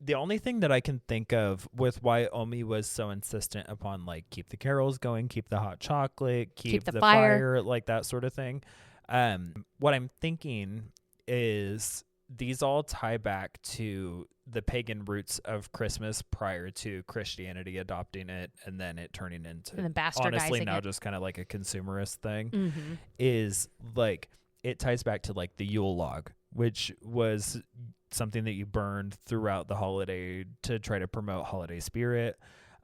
The only thing that I can think of with why Omi was so insistent upon like keep the carols going, keep the hot chocolate, keep the fire, like that sort of thing. What I'm thinking is these all tie back to the pagan roots of Christmas prior to Christianity adopting it and then it turning into And then bastardizing honestly now it. just kind of like a consumerist thing. Mm-hmm. Is like it ties back to like the Yule log, which was something that you burned throughout the holiday to try to promote holiday spirit.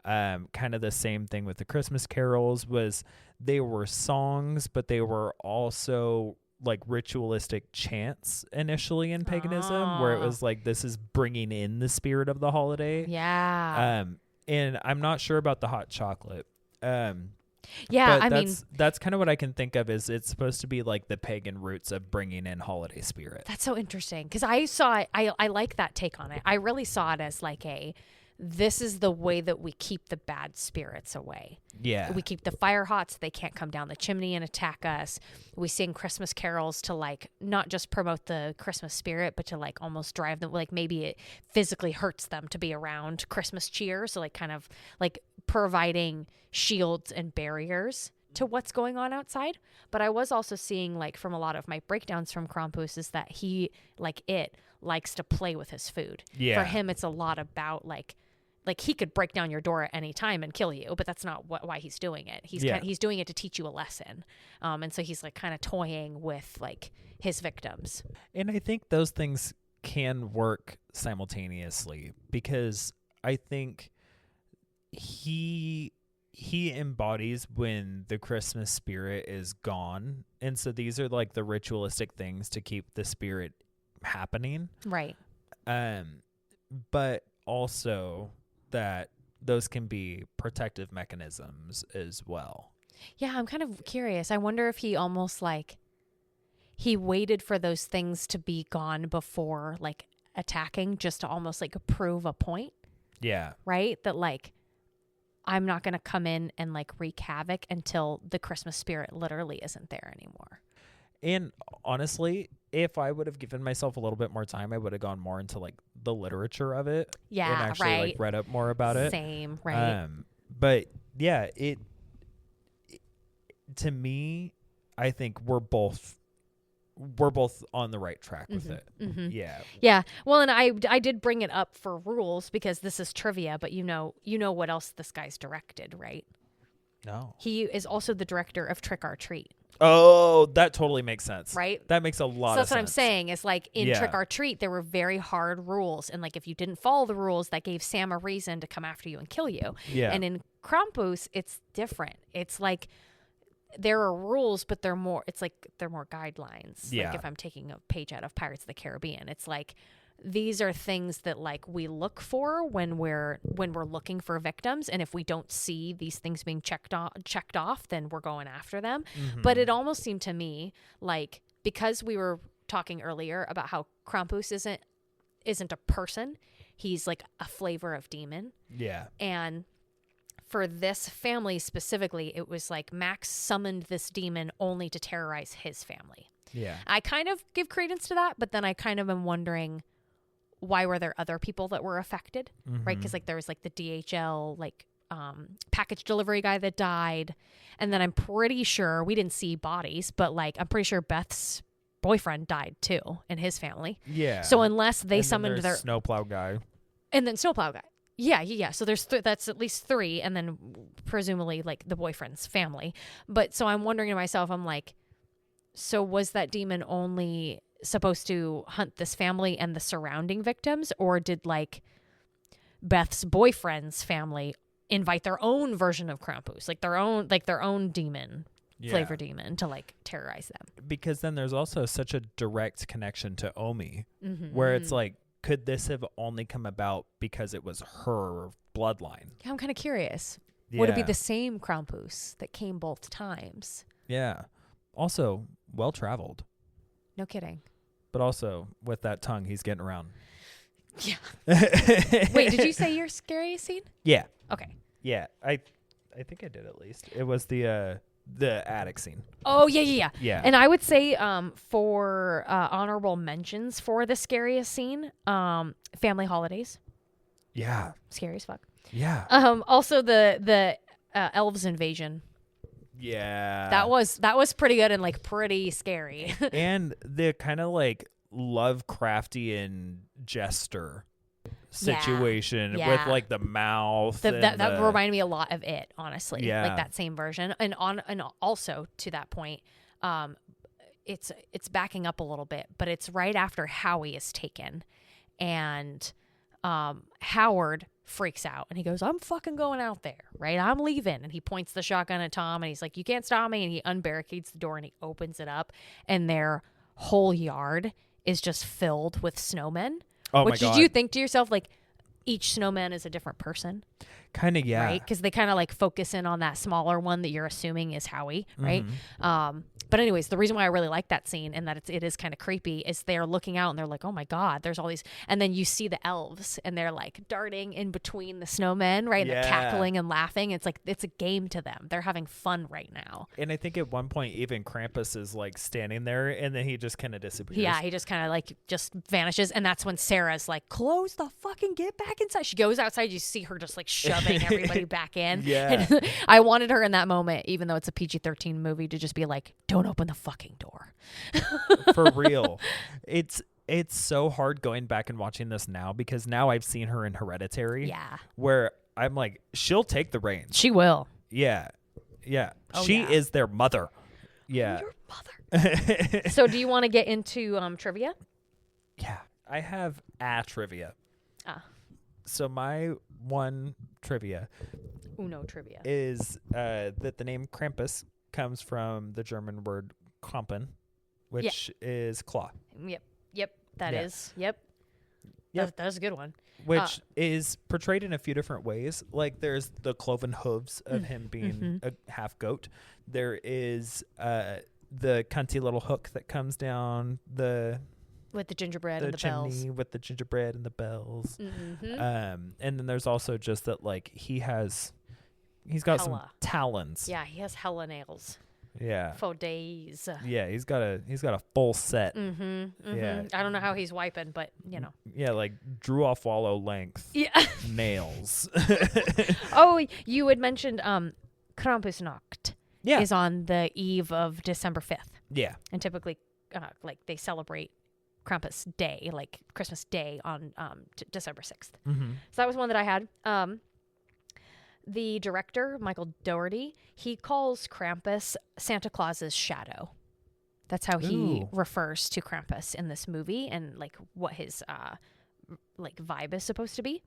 Kind of the same thing with the Christmas carols was they were songs, but they were also like ritualistic chants initially in paganism, where it was like, this is bringing in the spirit of the holiday. Yeah. And I'm not sure about the hot chocolate. Yeah, but I mean, that's kind of what I can think of is it's supposed to be like the pagan roots of bringing in holiday spirit. that's so interesting because I saw it. I like that take on it. I really saw it as like this is the way that we keep the bad spirits away. Yeah. We keep the fire hot so they can't come down the chimney and attack us. We sing Christmas carols to like not just promote the Christmas spirit, but to like almost drive them, like maybe it physically hurts them to be around Christmas cheer. So like kind of like providing shields and barriers to what's going on outside. But I was also seeing like from a lot of my breakdowns from Krampus is that he likes to play with his food. Yeah. For him, it's a lot about like he could break down your door at any time and kill you, but that's not why he's doing it. He's doing it to teach you a lesson. And so he's like kind of toying with like his victims. And I think those things can work simultaneously because I think he embodies when the Christmas spirit is gone. And so these are like the ritualistic things to keep the spirit happening. Right. But also that those can be protective mechanisms as well. Yeah, I'm kind of curious. I wonder if he almost like he waited for those things to be gone before like attacking just to almost like prove a point. Yeah. Right? That like I'm not going to come in and like wreak havoc until the Christmas spirit literally isn't there anymore. And honestly, if I would have given myself a little bit more time, I would have gone more into like the literature of it. Yeah, and actually right. like read up more about it. Same, right? But yeah, it to me, I think we're both on the right track with it. Mm-hmm. Yeah. Yeah. Well, and I did bring it up for rules because this is trivia, but you know what else this guy's directed, right? No. He is also the director of Trick or Treat. Oh, that totally makes sense. Right? That makes a lot of sense. So that's what I'm saying is like in Yeah. Trick or Treat, there were very hard rules. And like if you didn't follow the rules, that gave Sam a reason to come after you and kill you. Yeah. And in Krampus, it's different. It's like there are rules, but they're more guidelines. Yeah. Like if I'm taking a page out of Pirates of the Caribbean, it's like these are things that like we look for when we're looking for victims, and if we don't see these things being checked off, then we're going after them. Mm-hmm. But it almost seemed to me like because we were talking earlier about how Krampus isn't a person, he's like a flavor of demon. Yeah. And for this family specifically, it was like Max summoned this demon only to terrorize his family. Yeah. I kind of give credence to that, but then I kind of am wondering why were there other people that were affected, right? Because like there was like the DHL like package delivery guy that died, and then I'm pretty sure we didn't see bodies, but like I'm pretty sure Beth's boyfriend died too, and his family. Yeah. So unless they and summoned then their snowplow guy, and then snowplow guy. Yeah. So there's that's at least 3, and then presumably like the boyfriend's family. But so I'm wondering to myself, I'm like, so was that demon only supposed to hunt this family and the surrounding victims, or did like Beth's boyfriend's family invite their own version of Krampus, like their own demon, flavor demon, to like terrorize them? Because then there's also such a direct connection to Omi, where it's like, could this have only come about because it was her bloodline? Yeah, I'm kind of curious. Yeah. Would it be the same Krampus that came both times? Yeah. Also, well traveled. No kidding. But also, with that tongue, he's getting around. Yeah. Wait, did you say your scariest scene? Yeah. Okay. Yeah. I think I did at least. It was the attic scene. Oh, yeah. Yeah. And I would say for honorable mentions for the scariest scene, family holidays. Yeah. Scary as fuck. Yeah. Also the elves invasion. Yeah. That was pretty good and like pretty scary. And the kind of like Lovecraftian jester situation with like the mouth. That reminded me a lot of it, honestly. Yeah. Like that same version. And also to that point, it's backing up a little bit, but it's right after Howie is taken, and Howard freaks out and he goes, I'm fucking going out there, right? I'm leaving. And he points the shotgun at Tom and he's like, you can't stop me. And he unbarricades the door and he opens it up, and their whole yard is just filled with snowmen. Oh my Which God. did you think to yourself, like, each snowman is a different person? Kind of, yeah. Right? Because they kind of like focus in on that smaller one that you're assuming is Howie, right? But anyways, the reason why I really like that scene and that it is kind of creepy is they're looking out and they're like, oh my God, there's all these. And then you see the elves and they're like darting in between the snowmen, right? And they're cackling and laughing. It's like, it's a game to them. They're having fun right now. And I think at one point, even Krampus is like standing there and then he just kind of disappears. Yeah, he just kind of like just vanishes. And that's when Sarah's like, close the fucking, get back inside. She goes outside. You see her just like shoving everybody back in. Yeah. And I wanted her in that moment, even though it's a PG-13 movie, to just be like, don't open the fucking door. For real. It's so hard going back and watching this now, because now I've seen her in Hereditary. Yeah. Where I'm like, she'll take the reins. She will. Yeah. Yeah. Oh, she yeah. is their mother. Yeah. Your mother. So do you want to get into trivia? Yeah. I have a trivia. So my one trivia Uno trivia is that the name Krampus comes from the German word Krampen, which is claw. Yep. That is. Yep. That's a good one. Which is portrayed in a few different ways. Like there's the cloven hooves of him being a half goat. There is the cunty little hook that comes down with the gingerbread and the chimney bells. with the gingerbread and the bells. And then there's also just that like he's got some talons. Yeah, he has hella nails. Yeah. For days. Yeah, he's got a full set. Yeah. I don't know how he's wiping, but you know. Yeah, like drew off wallow length. Yeah. Nails. Oh, you had mentioned Krampusnacht. Yeah. Is on the eve of December 5th. Yeah. And typically like they celebrate Krampus Day, like Christmas Day on December 6th. So that was one that I had. The director, Michael Dougherty, he calls Krampus Santa Claus's shadow. That's how he refers to Krampus in this movie, and like what his like vibe is supposed to be.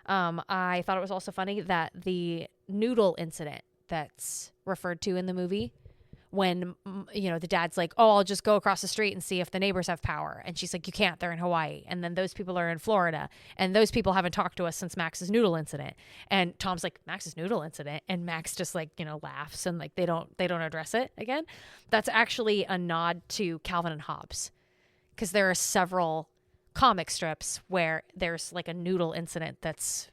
I thought it was also funny that the noodle incident that's referred to in the movie, when, you know, the dad's like, oh, I'll just go across the street and see if the neighbors have power. And she's like, you can't, they're in Hawaii. And then those people are in Florida. And those people haven't talked to us since Max's noodle incident. And Tom's like, Max's noodle incident? And Max just like, you know, laughs and like they don't address it again. That's actually a nod to Calvin and Hobbes. Because there are several comic strips where there's like a noodle incident that's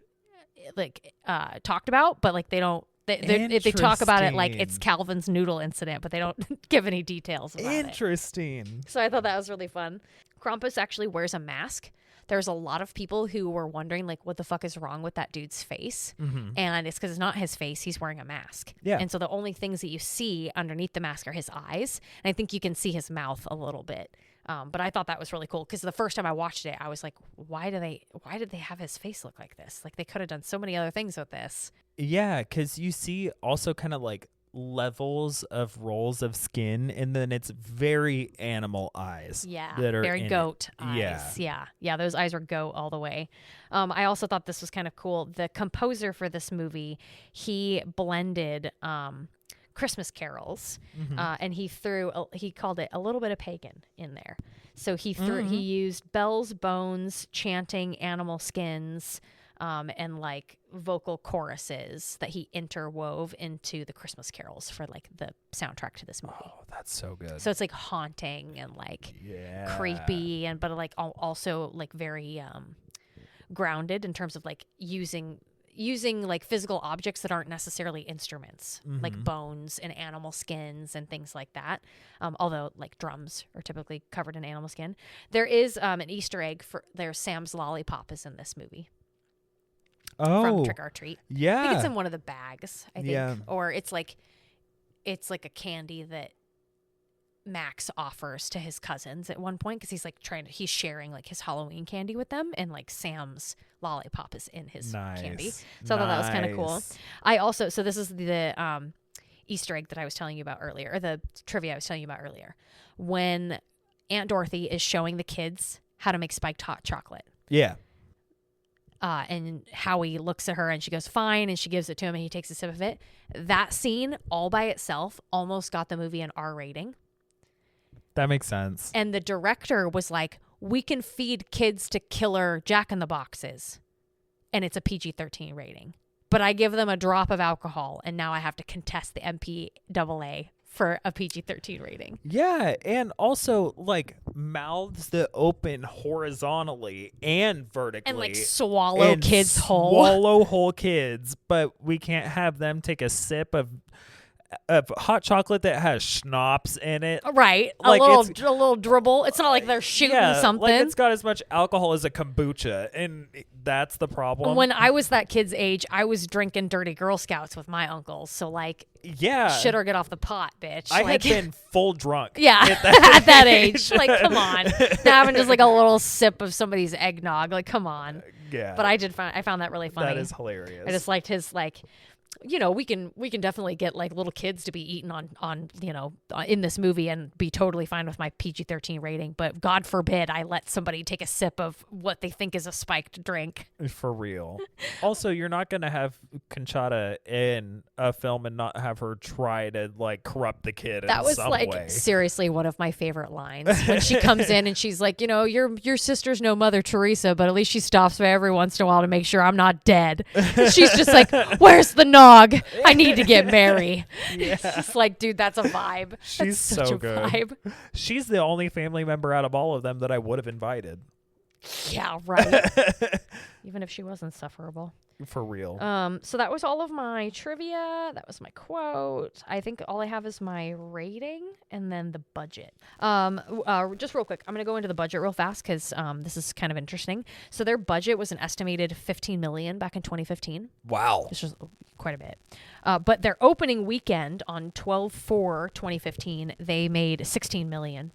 like talked about, but like they don't. They talk about it like it's Calvin's noodle incident, but they don't give any details about it. Interesting. So I thought that was really fun. Krampus actually wears a mask there's a lot of people who were wondering, like, what the fuck is wrong with that dude's face? And it's because it's not his face. He's wearing a mask. Yeah. And so the only things that you see underneath the mask are his eyes. And I think you can see his mouth a little bit. But I thought that was really cool because the first time I watched it, I was like, why did they have his face look like this? Like, they could have done so many other things with this. Yeah, because you see also kind of like levels of rolls of skin, and then it's very animal eyes. Yeah, that are very goat eyes. eyes. Yeah, those eyes were goat all the way. I also thought this was kind of cool. The composer for this movie, he blended Christmas carols, and he called it a little bit of pagan in there. So he used bells, bones, chanting, animal skins, and like vocal choruses that he interwove into the Christmas carols for like the soundtrack to this movie. Oh, that's so good. So it's like haunting and like creepy, and but like also like very grounded in terms of like using like physical objects that aren't necessarily instruments, like bones and animal skins and things like that. Although like drums are typically covered in animal skin. There is an Easter egg there's Sam's lollipop is in this movie. From Trick or Treat. Yeah. I think it's in one of the bags, I think. Yeah. Or it's like a candy that Max offers to his cousins at one point because he's sharing like his Halloween candy with them, and like Sam's lollipop is in his candy. So I thought that was kind of cool. So this is the Easter egg that I was telling you about earlier, or the trivia I was telling you about earlier. When Aunt Dorothy is showing the kids how to make spiked hot chocolate. Yeah. And Howie looks at her and she goes, fine. And she gives it to him and he takes a sip of it. That scene all by itself almost got the movie an R rating. That makes sense. And the director was like, we can feed kids to killer Jack-in-the-Boxes. And it's a PG-13 rating. But I give them a drop of alcohol and now I have to contest the MPAA for a PG-13 rating. Yeah, and also like mouths that open horizontally and vertically, and like swallow kids whole. Swallow whole kids, but we can't have them take a sip of hot chocolate that has schnapps in it. Right, like a little dribble. It's not like they're shooting something. Like it's got as much alcohol as a kombucha, and that's the problem. When I was that kid's age, I was drinking Dirty Girl Scouts with my uncles. So like, shit or get off the pot, bitch. I had been full drunk. Yeah, at that age. Like, come on, having just like a little sip of somebody's eggnog. Like, come on. Yeah. But I found that really funny. That is hilarious. I just liked his like. You know, we can definitely get like little kids to be eaten on in this movie and be totally fine with my PG-13 rating, but God forbid I let somebody take a sip of what they think is a spiked drink. For real. Also, you're not going to have Conchata in a film and not have her try to like corrupt the kid that in some way. That was like seriously one of my favorite lines when she comes in and she's like, your sister's no Mother Teresa, but at least she stops by every once in a while to make sure I'm not dead. She's just like, where's the nog? I need to get Mary. Yeah. It's just like, dude, that's a vibe. She's that's such a good. Vibe. She's the only family member out of all of them that I would have invited. Yeah, right. Even if she was insufferable. For real. So that was all of my trivia. That was my quote. I think all I have is my rating and then the budget. Just real quick, I'm going to go into the budget real fast because this is kind of interesting. So their budget was an estimated $15 million back in 2015. Wow. This was quite a bit. But their opening weekend on 12/4/2015, they made $16 million.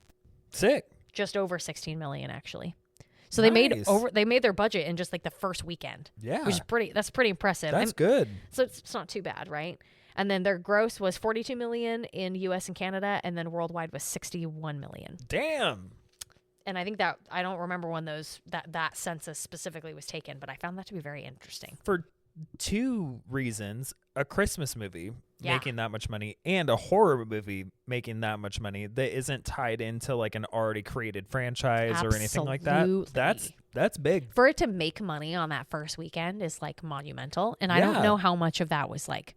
Sick. Just over $16 million, actually. So Nice. they made their budget in just like the first weekend. Yeah. Which is that's pretty impressive. That's good. So it's not too bad, right? And then their gross was $42 million in US and Canada, and then worldwide was $61 million. Damn. And I think that I don't remember when that census specifically was taken, but I found that to be very interesting. For two reasons: a Christmas movie making that much money and a horror movie making that much money that isn't tied into like an already created franchise or anything like that. That's big. For it to make money on that first weekend is like monumental. And I don't know how much of that was like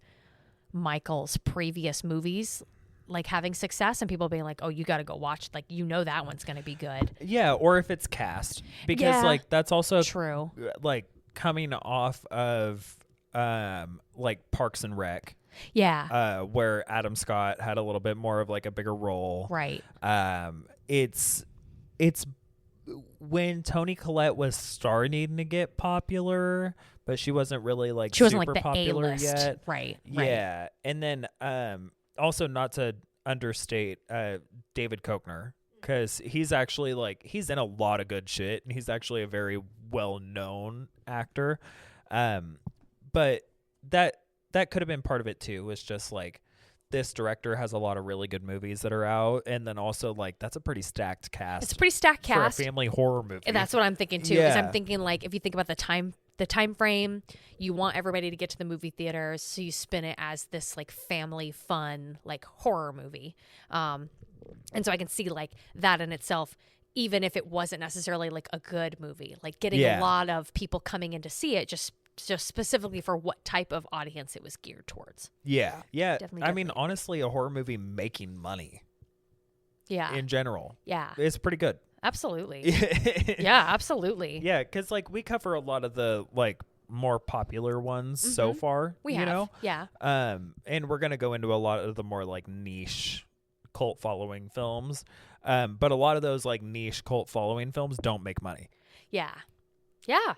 Michael's previous movies like having success and people being like, oh, you got to go watch, like, that one's going to be good. Yeah. Or if it's cast, because like that's also true. Like coming off of like Parks and Rec. Yeah. Where Adam Scott had a little bit more of like a bigger role. Right. It's when Toni Collette was starting to get popular, but she wasn't really like she wasn't super like the popular A-list. yet. Right. Yeah. And then also not to understate David Koechner, because he's actually like he's in a lot of good shit and he's actually a very well-known actor. But that could have been part of it too, was just like this director has a lot of really good movies that are out, and then also like that's a pretty stacked cast. It's a pretty stacked cast for a family horror movie. And that's what I'm thinking too. Because I'm thinking like if you think about the time frame, you want everybody to get to the movie theaters, so you spin it as this like family fun like horror movie. And so I can see like that in itself, even if it wasn't necessarily like a good movie, like getting a lot of people coming in to see it just specifically for what type of audience it was geared towards. Yeah. Definitely. I mean, honestly, a horror movie making money. Yeah. In general. Yeah. It's pretty good. Absolutely. Yeah, absolutely. Yeah, because like we cover a lot of the like more popular ones so far. We you have. know? Yeah. And we're gonna go into a lot of the more like niche cult following films. But a lot of those like niche cult following films don't make money. Yeah. Yeah.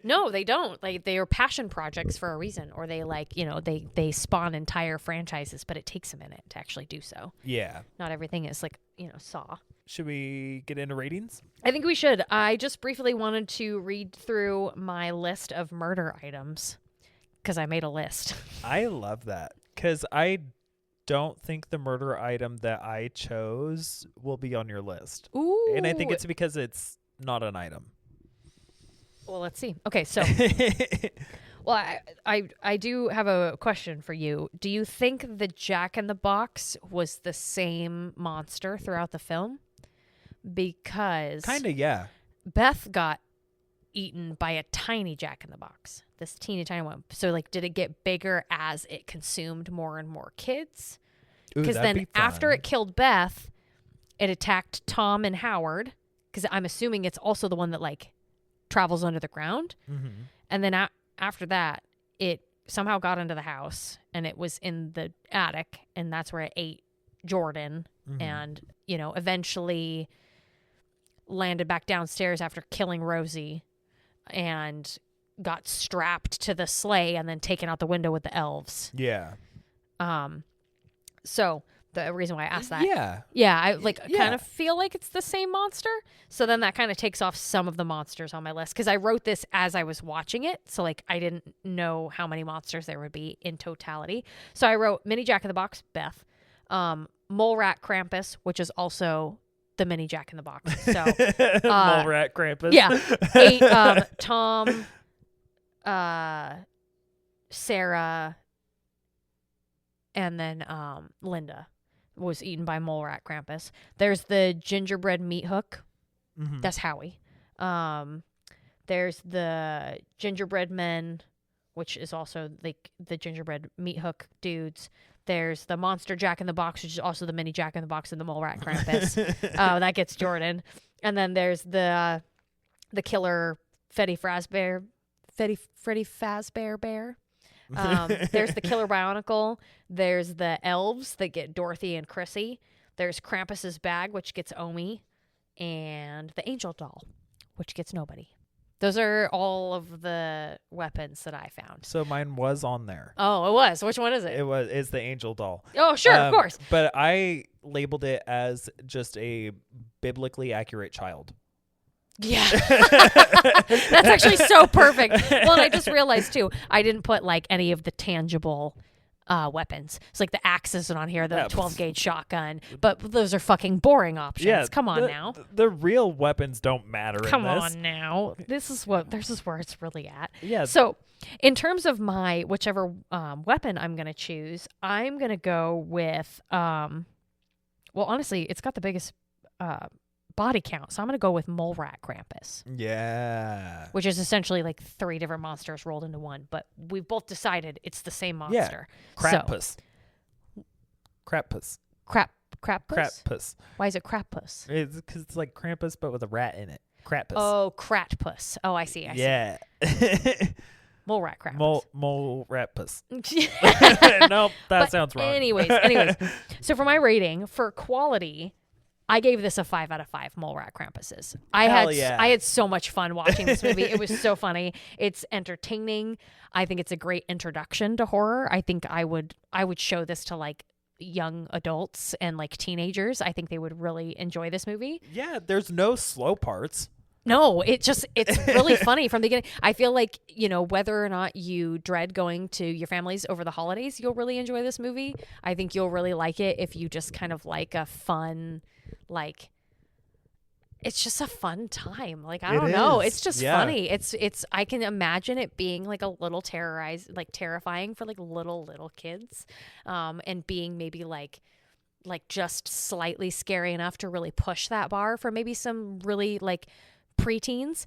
No, they don't. Like they are passion projects for a reason, or they like, you know, they spawn entire franchises, but it takes a minute to actually do so. Yeah. Not everything is like, you know, Saw. Should we get into ratings? I think we should. I just briefly wanted to read through my list of murder items because I made a list. I love that because I don't think the murder item that I chose will be on your list. Ooh. And I think it's because it's not an item. Well, let's see. Okay, so well, I do have a question for you. Do you think the Jack in the Box was the same monster throughout the film? Because kind of, yeah. Beth got eaten by a tiny Jack in the Box, this teeny tiny one. So, like, did it get bigger as it consumed more and more kids? Because then after it killed Beth, it attacked Tom and Howard. Because I'm assuming it's also the one that like travels under the ground. And then after that, it somehow got into the house and it was in the attic, and that's where it ate Jordan and, you know, eventually landed back downstairs after killing Rosie and got strapped to the sleigh and then taken out the window with the elves. Yeah. So the reason why I asked that. Yeah. I kind of feel like it's the same monster. So then that kind of takes off some of the monsters on my list, because I wrote this as I was watching it. So like I didn't know how many monsters there would be in totality. So I wrote mini Jack in the Box, Beth, mole rat Krampus, which is also the mini Jack in the Box. So mole rat Krampus. Yeah. 8, Tom, Sarah, and then Linda was eaten by mole rat Krampus. There's the gingerbread meat hook. That's Howie. There's the gingerbread men, which is also like the gingerbread meat hook dudes. There's the monster Jack in the Box, which is also the mini Jack in the Box and the mole rat Krampus. That gets Jordan. And then there's the killer Freddy Fazbear bear. There's the killer Bionicle. There's the elves that get Dorothy and Chrissy. There's Krampus's bag, which gets Omi, and the angel doll, which gets nobody. Those are all of the weapons that I found. So mine was on there. Oh, it was. Which one is it? It's the angel doll. Oh, sure, of course. But I labeled it as just a biblically accurate child. Yeah. That's actually so perfect. Well, and I just realized too, I didn't put like any of the tangible weapons. It's like the axe isn't on here, the 12 gauge shotgun, but those are fucking boring options. Yeah, come on now. The real weapons don't matter. Come on now. This is where it's really at. Yeah. So in terms of my whichever weapon I'm going to choose, I'm going to go with, well, honestly, it's got the biggest body count, so I'm going to go with mole rat Krampus. Yeah. Which is essentially like 3 different monsters rolled into one, but we've both decided it's the same monster. Yeah. Krampus. So, Krampus. Krampus? Why is it Krampus? It's because it's like Krampus, but with a rat in it. Krampus. Oh, Kratpus. Oh, I see. Yeah. Mole rat Krampus. Mole rat puss. Nope, that sounds wrong. Anyways. So for my rating, for quality, I gave this a 5 out of 5 mole rat Krampuses. I yeah. had so much fun watching this movie. It was so funny. It's entertaining. I think it's a great introduction to horror. I think I would show this to like young adults and like teenagers. I think they would really enjoy this movie. Yeah, there's no slow parts. No, it's really funny from the beginning. I feel like, you know, whether or not you dread going to your families over the holidays, you'll really enjoy this movie. I think you'll really like it if you just kind of like a fun, like, it's just a fun time. Like, I don't know. It's just funny. It's I can imagine it being like a little terrifying for like little kids, and being maybe like just slightly scary enough to really push that bar for maybe some really like preteens.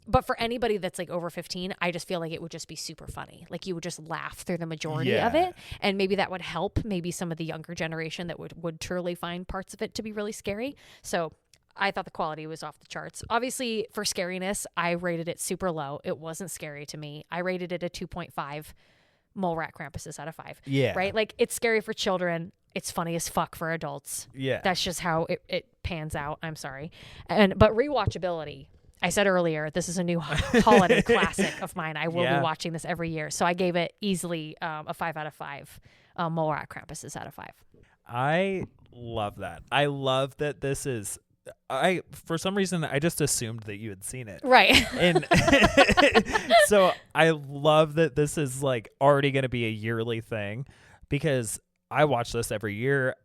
But for anybody that's like over 15, I just feel like it would just be super funny. Like you would just laugh through the majority of it. And maybe that would help maybe some of the younger generation that would truly find parts of it to be really scary. So I thought the quality was off the charts. Obviously, for scariness, I rated it super low. It wasn't scary to me. I rated it a 2.5 mole rat Krampuses out of 5. Yeah. Right? Like, it's scary for children. It's funny as fuck for adults. Yeah. That's just how it pans out. I'm sorry. But rewatchability. I said earlier, this is a new holiday classic of mine. I will be watching this every year. So I gave it easily a 5 out of 5 mole rat Krampuses out of 5. I love that. I love that this is... for some reason, I just assumed that you had seen it. Right. And so I love that this is like already going to be a yearly thing, because I watch this every year.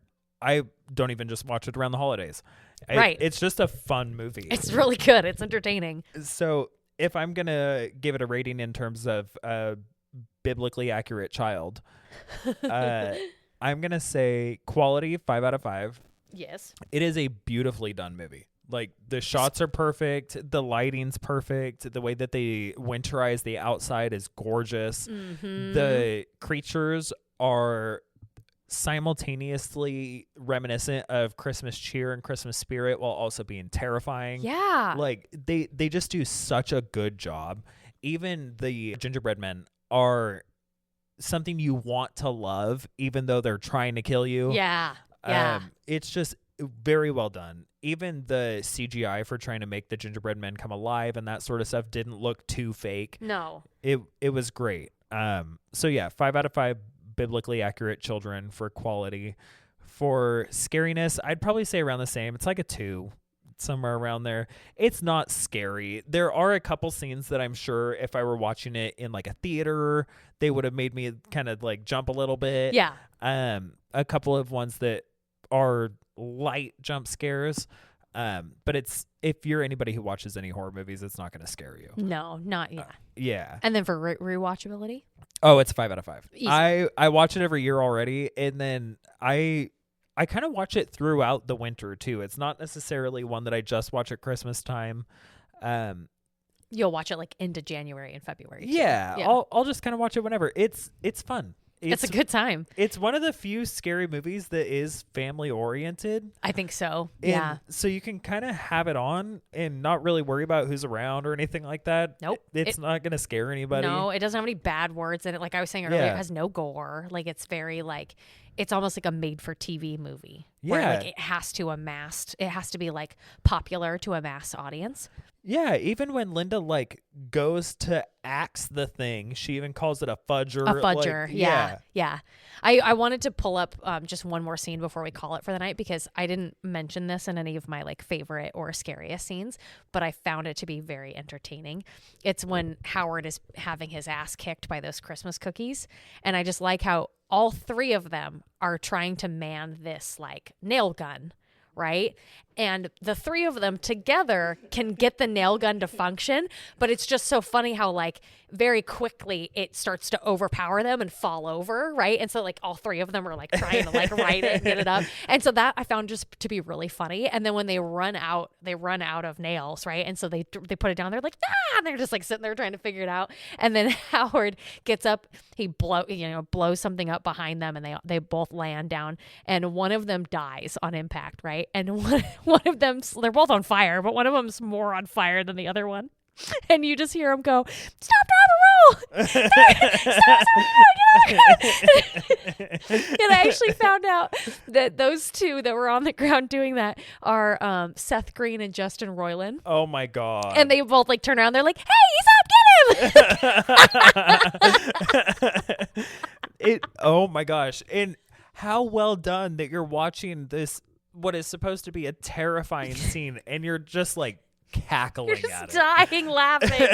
I don't even just watch it around the holidays. Right. It's just a fun movie. It's really good. It's entertaining. So if I'm going to give it a rating in terms of biblically accurate child, I'm going to say quality 5 out of 5. Yes. It is a beautifully done movie. Like, the shots are perfect. The lighting's perfect. The way that they winterize the outside is gorgeous. Mm-hmm. The creatures are simultaneously reminiscent of Christmas cheer and Christmas spirit while also being terrifying. Yeah. Like, they just do such a good job. Even the gingerbread men are something you want to love, even though they're trying to kill you. Yeah. Yeah. It's just very well done. Even the CGI for trying to make the gingerbread men come alive and that sort of stuff didn't look too fake. No. It was great. So yeah, 5 out of 5 biblically accurate children for quality. For scariness, I'd probably say around the same. It's like a 2, somewhere around there. It's not scary. There are a couple scenes that I'm sure if I were watching it in like a theater, they would have made me kind of like jump a little bit. Yeah. A couple of ones that are light jump scares, but if you're anybody who watches any horror movies, it's not going to scare you. No, not yeah. And then for rewatchability, it's 5 out of 5. Easy. I watch it every year already, and then I kind of watch it throughout the winter too. It's not necessarily one that I just watch at Christmas time. You'll watch it like into January and February too. Yeah. I'll just kind of watch it whenever. It's fun. It's a good time. It's one of the few scary movies that is family oriented. I think so. And yeah. so you can kind of have it on and not really worry about who's around or anything like that. Nope. It's not going to scare anybody. No, it doesn't have any bad words in it. Like I was saying earlier, it has no gore. Like it's very like, it's almost like a made for TV movie. Where like it has to be like popular to a mass audience. Yeah, even when Linda like goes to axe the thing, she even calls it a fudger. A fudger, like, yeah. I wanted to pull up just one more scene before we call it for the night, because I didn't mention this in any of my like favorite or scariest scenes, but I found it to be very entertaining. It's when Howard is having his ass kicked by those Christmas cookies, and I just like how all 3 of them are trying to man this like nail gun, right? And the 3 of them together can get the nail gun to function, but it's just so funny how like very quickly it starts to overpower them and fall over, right? And so like all 3 of them are like trying to like right it and get it up. And so that I found just to be really funny. And then when they run out of nails, right? And so they put it down, they're like, and they're just like sitting there trying to figure it out. And then Howard gets up, he blows something up behind them, and they both land down, and one of them dies on impact, right? And one of them, they're both on fire, but one of them's more on fire than the other one. And you just hear him go, "Stop, drive, Stop! And I actually found out that those two that were on the ground doing that are Seth Green and Justin Roiland. Oh my God. And they both like turn around. They're like, "Hey, he's up! Get him!" Oh my gosh. And how well done that you're watching this, what is supposed to be a terrifying scene, and you're just like cackling You're at just it. dying laughing.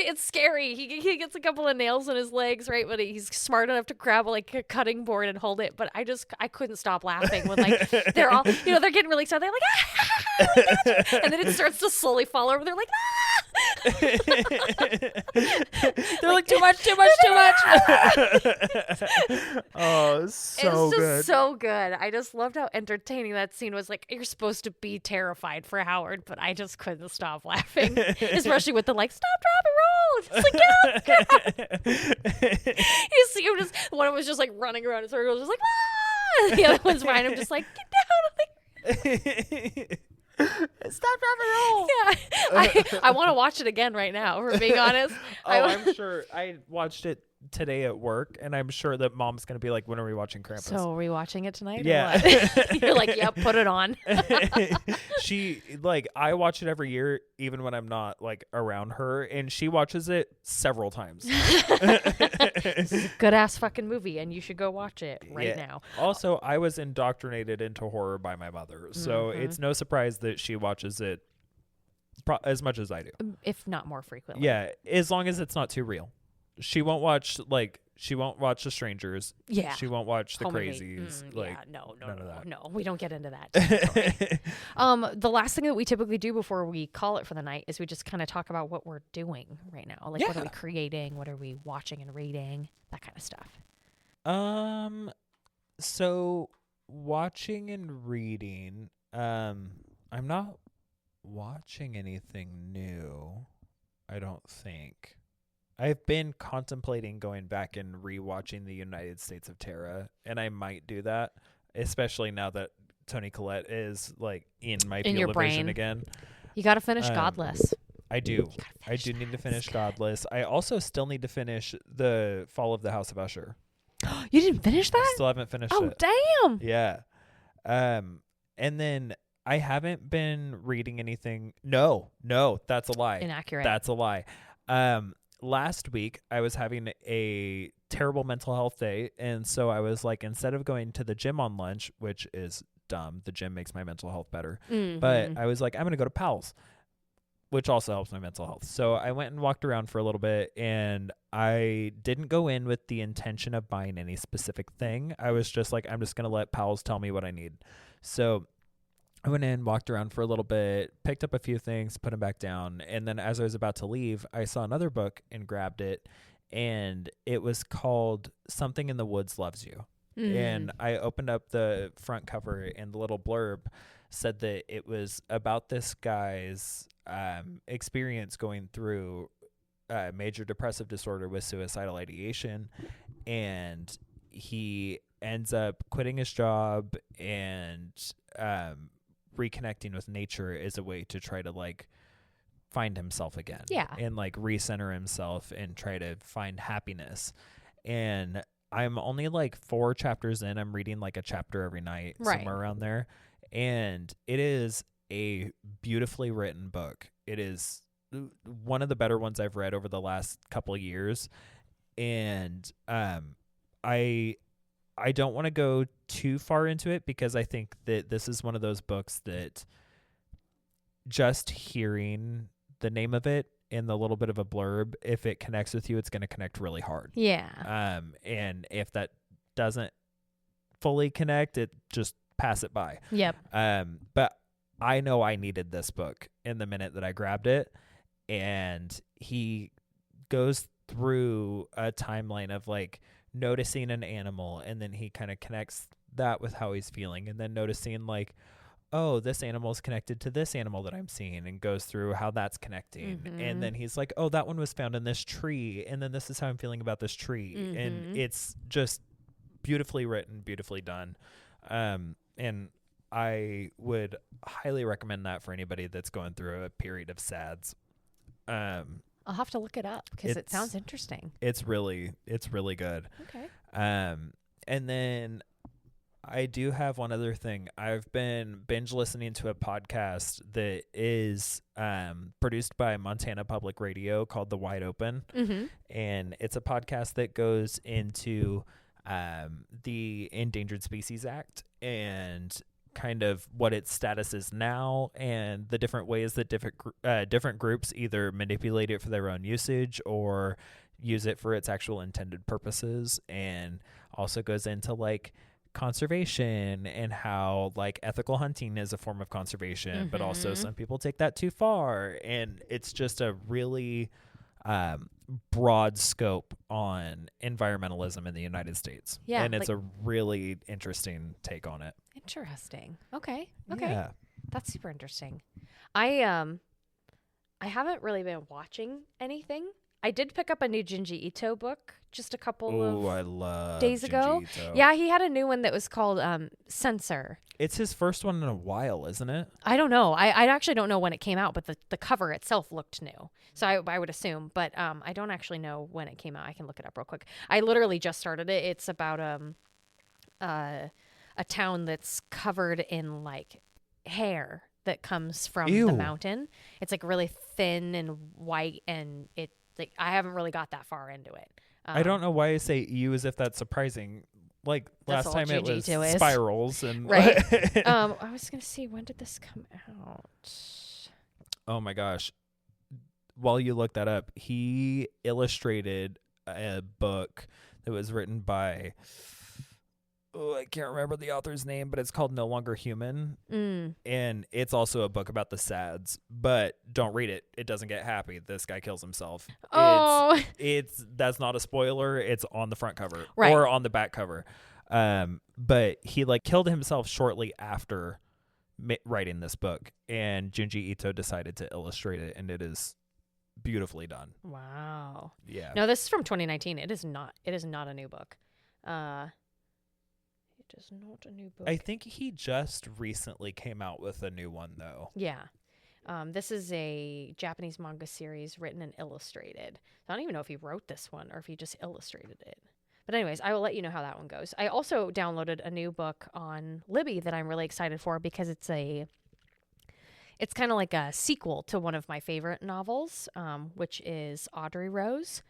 It's scary. He gets a couple of nails in his legs, right? But he's smart enough to grab a cutting board and hold it. But I couldn't stop laughing when like they're all they're getting really excited. They're like, ah! And then it starts to slowly fall over. They're like, ah! They're like too much. Oh, so it's just good. so good. I just loved how entertaining that scene was. Like, you're supposed to be terrified for Howard, but I just couldn't stop laughing, especially with the like, stop, drop, and roll. It's like, get up. You see him just, one of them was just like running around in circles, just like, ah! The other one's behind him, just like, get down. Stop, drop, and roll. Yeah, I want to watch it again right now. For being honest, I'm sure. I watched it today at work, and I'm sure that Mom's gonna be like, "When are we watching Krampus?" So are we watching it tonight? Yeah. Or what? You're like, yep, put it on. She like, I watch it every year, even when I'm not like around her, and she watches it several times. It's a good ass fucking movie, and you should go watch it right now. Also, I was indoctrinated into horror by my mother, so it's no surprise that she watches it as much as I do, if not more frequently. Yeah, as long as it's not too real. She won't watch The Strangers. Yeah. She won't watch The Home Crazies. No, none of that. no, we don't get into that. The last thing that we typically do before we call it for the night is we just kind of talk about what we're doing right now. Like, what are we creating? What are we watching and reading? That kind of stuff. So watching and reading, I'm not watching anything new, I don't think. I've been contemplating going back and rewatching The United States of Terra, and I might do that, especially now that Toni Collette is like in my field of vision again. You got to finish Godless. I do. I do need to finish Godless. I also still need to finish The Fall of the House of Usher. You didn't finish that? I still haven't finished it. Oh, damn. Yeah. And then I haven't been reading anything. No, that's a lie. Inaccurate. That's a lie. Last week I was having a terrible mental health day, and so I was like, instead of going to the gym on lunch, which is dumb, the gym makes my mental health better, but I was like, I'm going to go to Powell's, which also helps my mental health. So I went and walked around for a little bit, and I didn't go in with the intention of buying any specific thing. I was just like, I'm just going to let Powell's tell me what I need. So I went in, walked around for a little bit, picked up a few things, put them back down. And then as I was about to leave, I saw another book and grabbed it. And it was called Something in the Woods Loves You. And I opened up the front cover, and the little blurb said that it was about this guy's experience going through major depressive disorder with suicidal ideation. And he ends up quitting his job and reconnecting with nature is a way to try to like find himself again. Yeah. And like recenter himself and try to find happiness. And I'm only like 4 chapters in. I'm reading like a chapter every night, somewhere around there. And it is a beautifully written book. It is one of the better ones I've read over the last couple of years. And I don't want to go too far into it, because I think that this is one of those books that just hearing the name of it and the little bit of a blurb, if it connects with you, it's going to connect really hard. Yeah. And if that doesn't fully connect, it just pass it by. Yep. But I know I needed this book in the minute that I grabbed it, and he goes through a timeline of like noticing an animal, and then he kind of connects that with how he's feeling, and then noticing like, oh, this animal is connected to this animal that I'm seeing, and goes through how that's connecting. And then he's like, oh, that one was found in this tree, and then this is how I'm feeling about this tree. And it's just beautifully written, beautifully done. And I would highly recommend that for anybody that's going through a period of sads. I'll have to look it up because it sounds interesting. It's really good. Okay. And then I do have one other thing. I've been binge listening to a podcast that is produced by Montana Public Radio called The Wide Open. Mm-hmm. And it's a podcast that goes into the Endangered Species Act and kind of what its status is now and the different ways that different groups either manipulate it for their own usage or use it for its actual intended purposes, and also goes into like conservation and how like ethical hunting is a form of conservation, but also some people take that too far, and it's just a really broad scope on environmentalism in the United States. Yeah, and it's a really interesting take on it. Interesting. Okay. Yeah. That's super interesting. I haven't really been watching anything. I did pick up a new Junji Ito book just a couple of days ago. Ito. Yeah, he had a new one that was called Censor. It's his first one in a while, isn't it? I don't know. I actually don't know when it came out, but the cover itself looked new. So I would assume, but I don't actually know when it came out. I can look it up real quick. I literally just started it. It's about a town that's covered in like hair that comes from the mountain. It's like really thin and white, and it like I haven't really got that far into it. I don't know why I say ew as if that's surprising. Like last time it was spirals and right. I was gonna see, when did this come out? Oh my gosh! While you look that up, he illustrated a book that was written by I can't remember the author's name, but it's called No Longer Human. And it's also a book about the SADS, but don't read it. It doesn't get happy. This guy kills himself. Oh, that's not a spoiler. It's on the front cover right. or on the back cover. But he like killed himself shortly after writing this book, and Junji Ito decided to illustrate it, and it is beautifully done. Wow. Yeah. No, this is from 2019. It is not a new book. It is not a new book. I think he just recently came out with a new one, though. Yeah. This is a Japanese manga series written and illustrated. So I don't even know if he wrote this one or if he just illustrated it. But anyways, I will let you know how that one goes. I also downloaded a new book on Libby that I'm really excited for because it's kind of like a sequel to one of my favorite novels, which is Audrey Rose.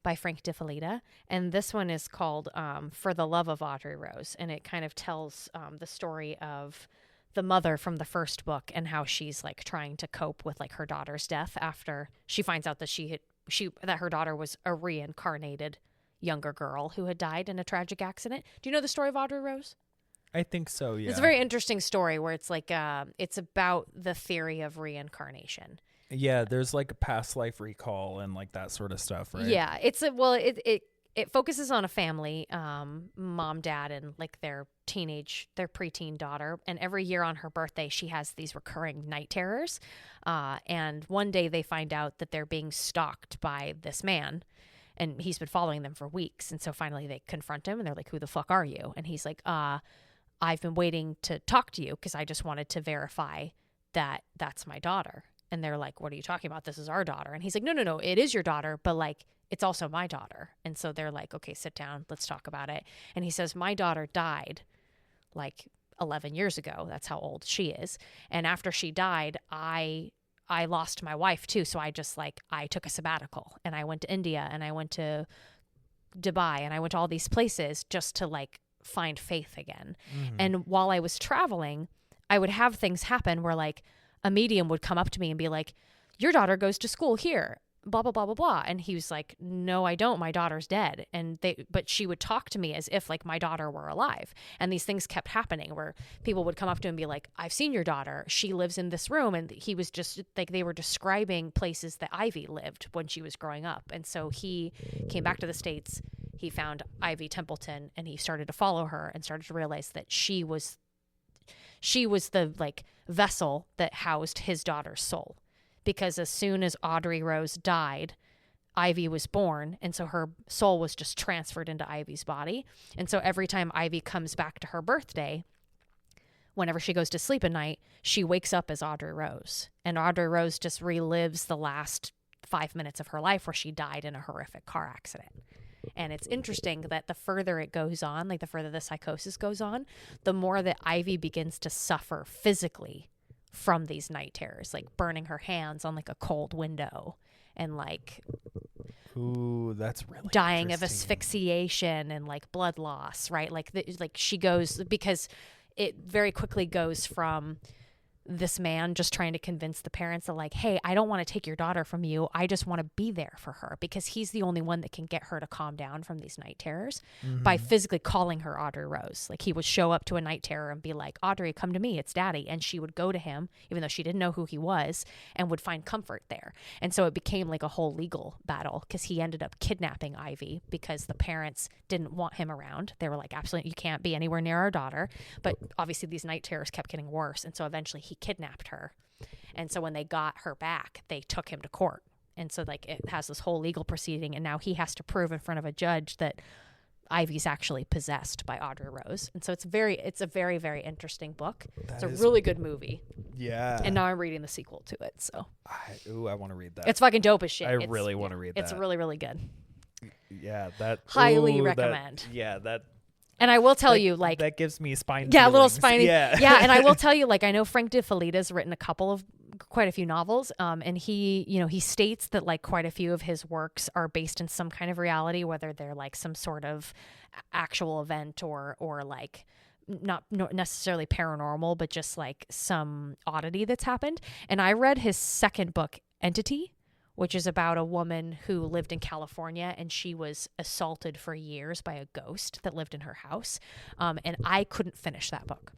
By Frank Felitta, and this one is called For the Love of Audrey Rose, and it kind of tells the story of the mother from the first book and how she's like trying to cope with like her daughter's death after she finds out that that her daughter was a reincarnated younger girl who had died in a tragic accident. Do you know the story of Audrey Rose? I think so, yeah. It's a very interesting story where it's like it's about the theory of reincarnation. Yeah, there's like a past life recall and like that sort of stuff, right? Yeah, it focuses on a family, mom, dad, and like their preteen daughter. And every year on her birthday, she has these recurring night terrors. And one day they find out that they're being stalked by this man, and he's been following them for weeks. And so finally they confront him and they're like, "Who the fuck are you?" And he's like, "I've been waiting to talk to you because I just wanted to verify that that's my daughter." And they're like, "What are you talking about? This is our daughter." And he's like, no, it is your daughter, but like, it's also my daughter. And so they're like, "Okay, sit down. Let's talk about it." And he says, "My daughter died like 11 years ago. That's how old she is. And after she died, I lost my wife too. So I took a sabbatical and I went to India and I went to Dubai and I went to all these places just to like find faith again." Mm-hmm. And while I was traveling, I would have things happen where like a medium would come up to me and be like, "Your daughter goes to school here, blah, blah, blah, blah, blah." And he was like, "No, I don't. My daughter's dead." But she would talk to me as if like my daughter were alive. And these things kept happening where people would come up to him and be like, "I've seen your daughter. She lives in this room." And he was just like, they were describing places that Ivy lived when she was growing up. And so he came back to the States. He found Ivy Templeton and he started to follow her and started to realize that she was the like vessel that housed his daughter's soul, because as soon as Audrey Rose died, Ivy was born, and so her soul was just transferred into Ivy's body. And so every time Ivy comes back to her birthday, whenever she goes to sleep at night, she wakes up as Audrey Rose. And Audrey Rose just relives the last 5 minutes of her life where she died in a horrific car accident. And it's interesting that the further it goes on, like the further the psychosis goes on, the more that Ivy begins to suffer physically from these night terrors, like burning her hands on like a cold window and like Ooh, that's really dying of asphyxiation and like blood loss, right? Like she goes, because it very quickly goes from this man just trying to convince the parents that like, hey, I don't want to take your daughter from you. I just want to be there for her, because he's the only one that can get her to calm down from these night terrors by physically calling her Audrey Rose. Like he would show up to a night terror and be like, Audrey, come to me. It's daddy. And she would go to him, even though she didn't know who he was, and would find comfort there. And so it became like a whole legal battle, because he ended up kidnapping Ivy because the parents didn't want him around. They were like, absolutely, you can't be anywhere near our daughter. But obviously these night terrors kept getting worse. And so eventually he kidnapped her. And so when they got her back, they took him to court. And so like it has this whole legal proceeding, and now he has to prove in front of a judge that Ivy's actually possessed by Audrey Rose. And so it's a very, very interesting book. It's a really good movie. Yeah. And now I'm reading the sequel to it. So I want to read that. it's fucking dope as shit. I really want to read that. It's really, really good. Yeah, that highly recommend. That And I will tell you, like, that gives me spine. Yeah, a little feelings. spiny. Yeah. Yeah, and I will tell you, like, I know Frank Felitta's written quite a few novels, and he states that like quite a few of his works are based in some kind of reality, whether they're like some sort of actual event or like not necessarily paranormal, but just like some oddity that's happened. And I read his second book, Entity, which is about a woman who lived in California, and she was assaulted for years by a ghost that lived in her house. And I couldn't finish that book.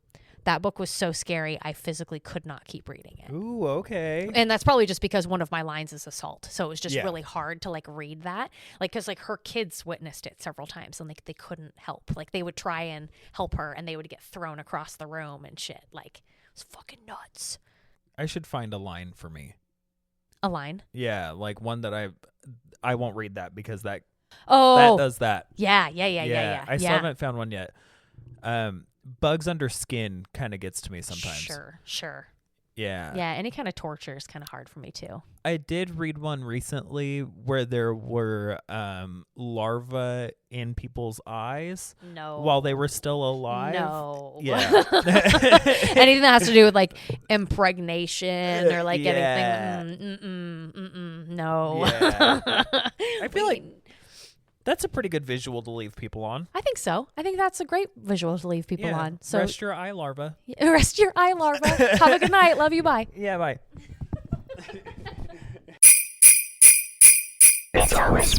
That book was so scary, I physically could not keep reading it. Ooh, okay. And that's probably just because one of my lines is assault. So it was just really hard to like read that. Like, cause like her kids witnessed it several times, and like they couldn't help. Like they would try and help her, and they would get thrown across the room and shit. Like it was fucking nuts. I should find a line for me. A line? Yeah, like one that I won't read that because that does that. Yeah. I still haven't found one yet. Bugs Under Skin kind of gets to me sometimes. Sure. Yeah. Yeah, any kind of torture is kind of hard for me too. I did read one recently where there were larvae in people's eyes while they were still alive. No. Yeah. Anything that has to do with like impregnation or like anything. No. Yeah. I feel like that's a pretty good visual to leave people on. I think so. I think that's a great visual to leave people on. So rest your eye larva. Rest your eye larva. Have a good night. Love you. Bye. Yeah, bye. It's always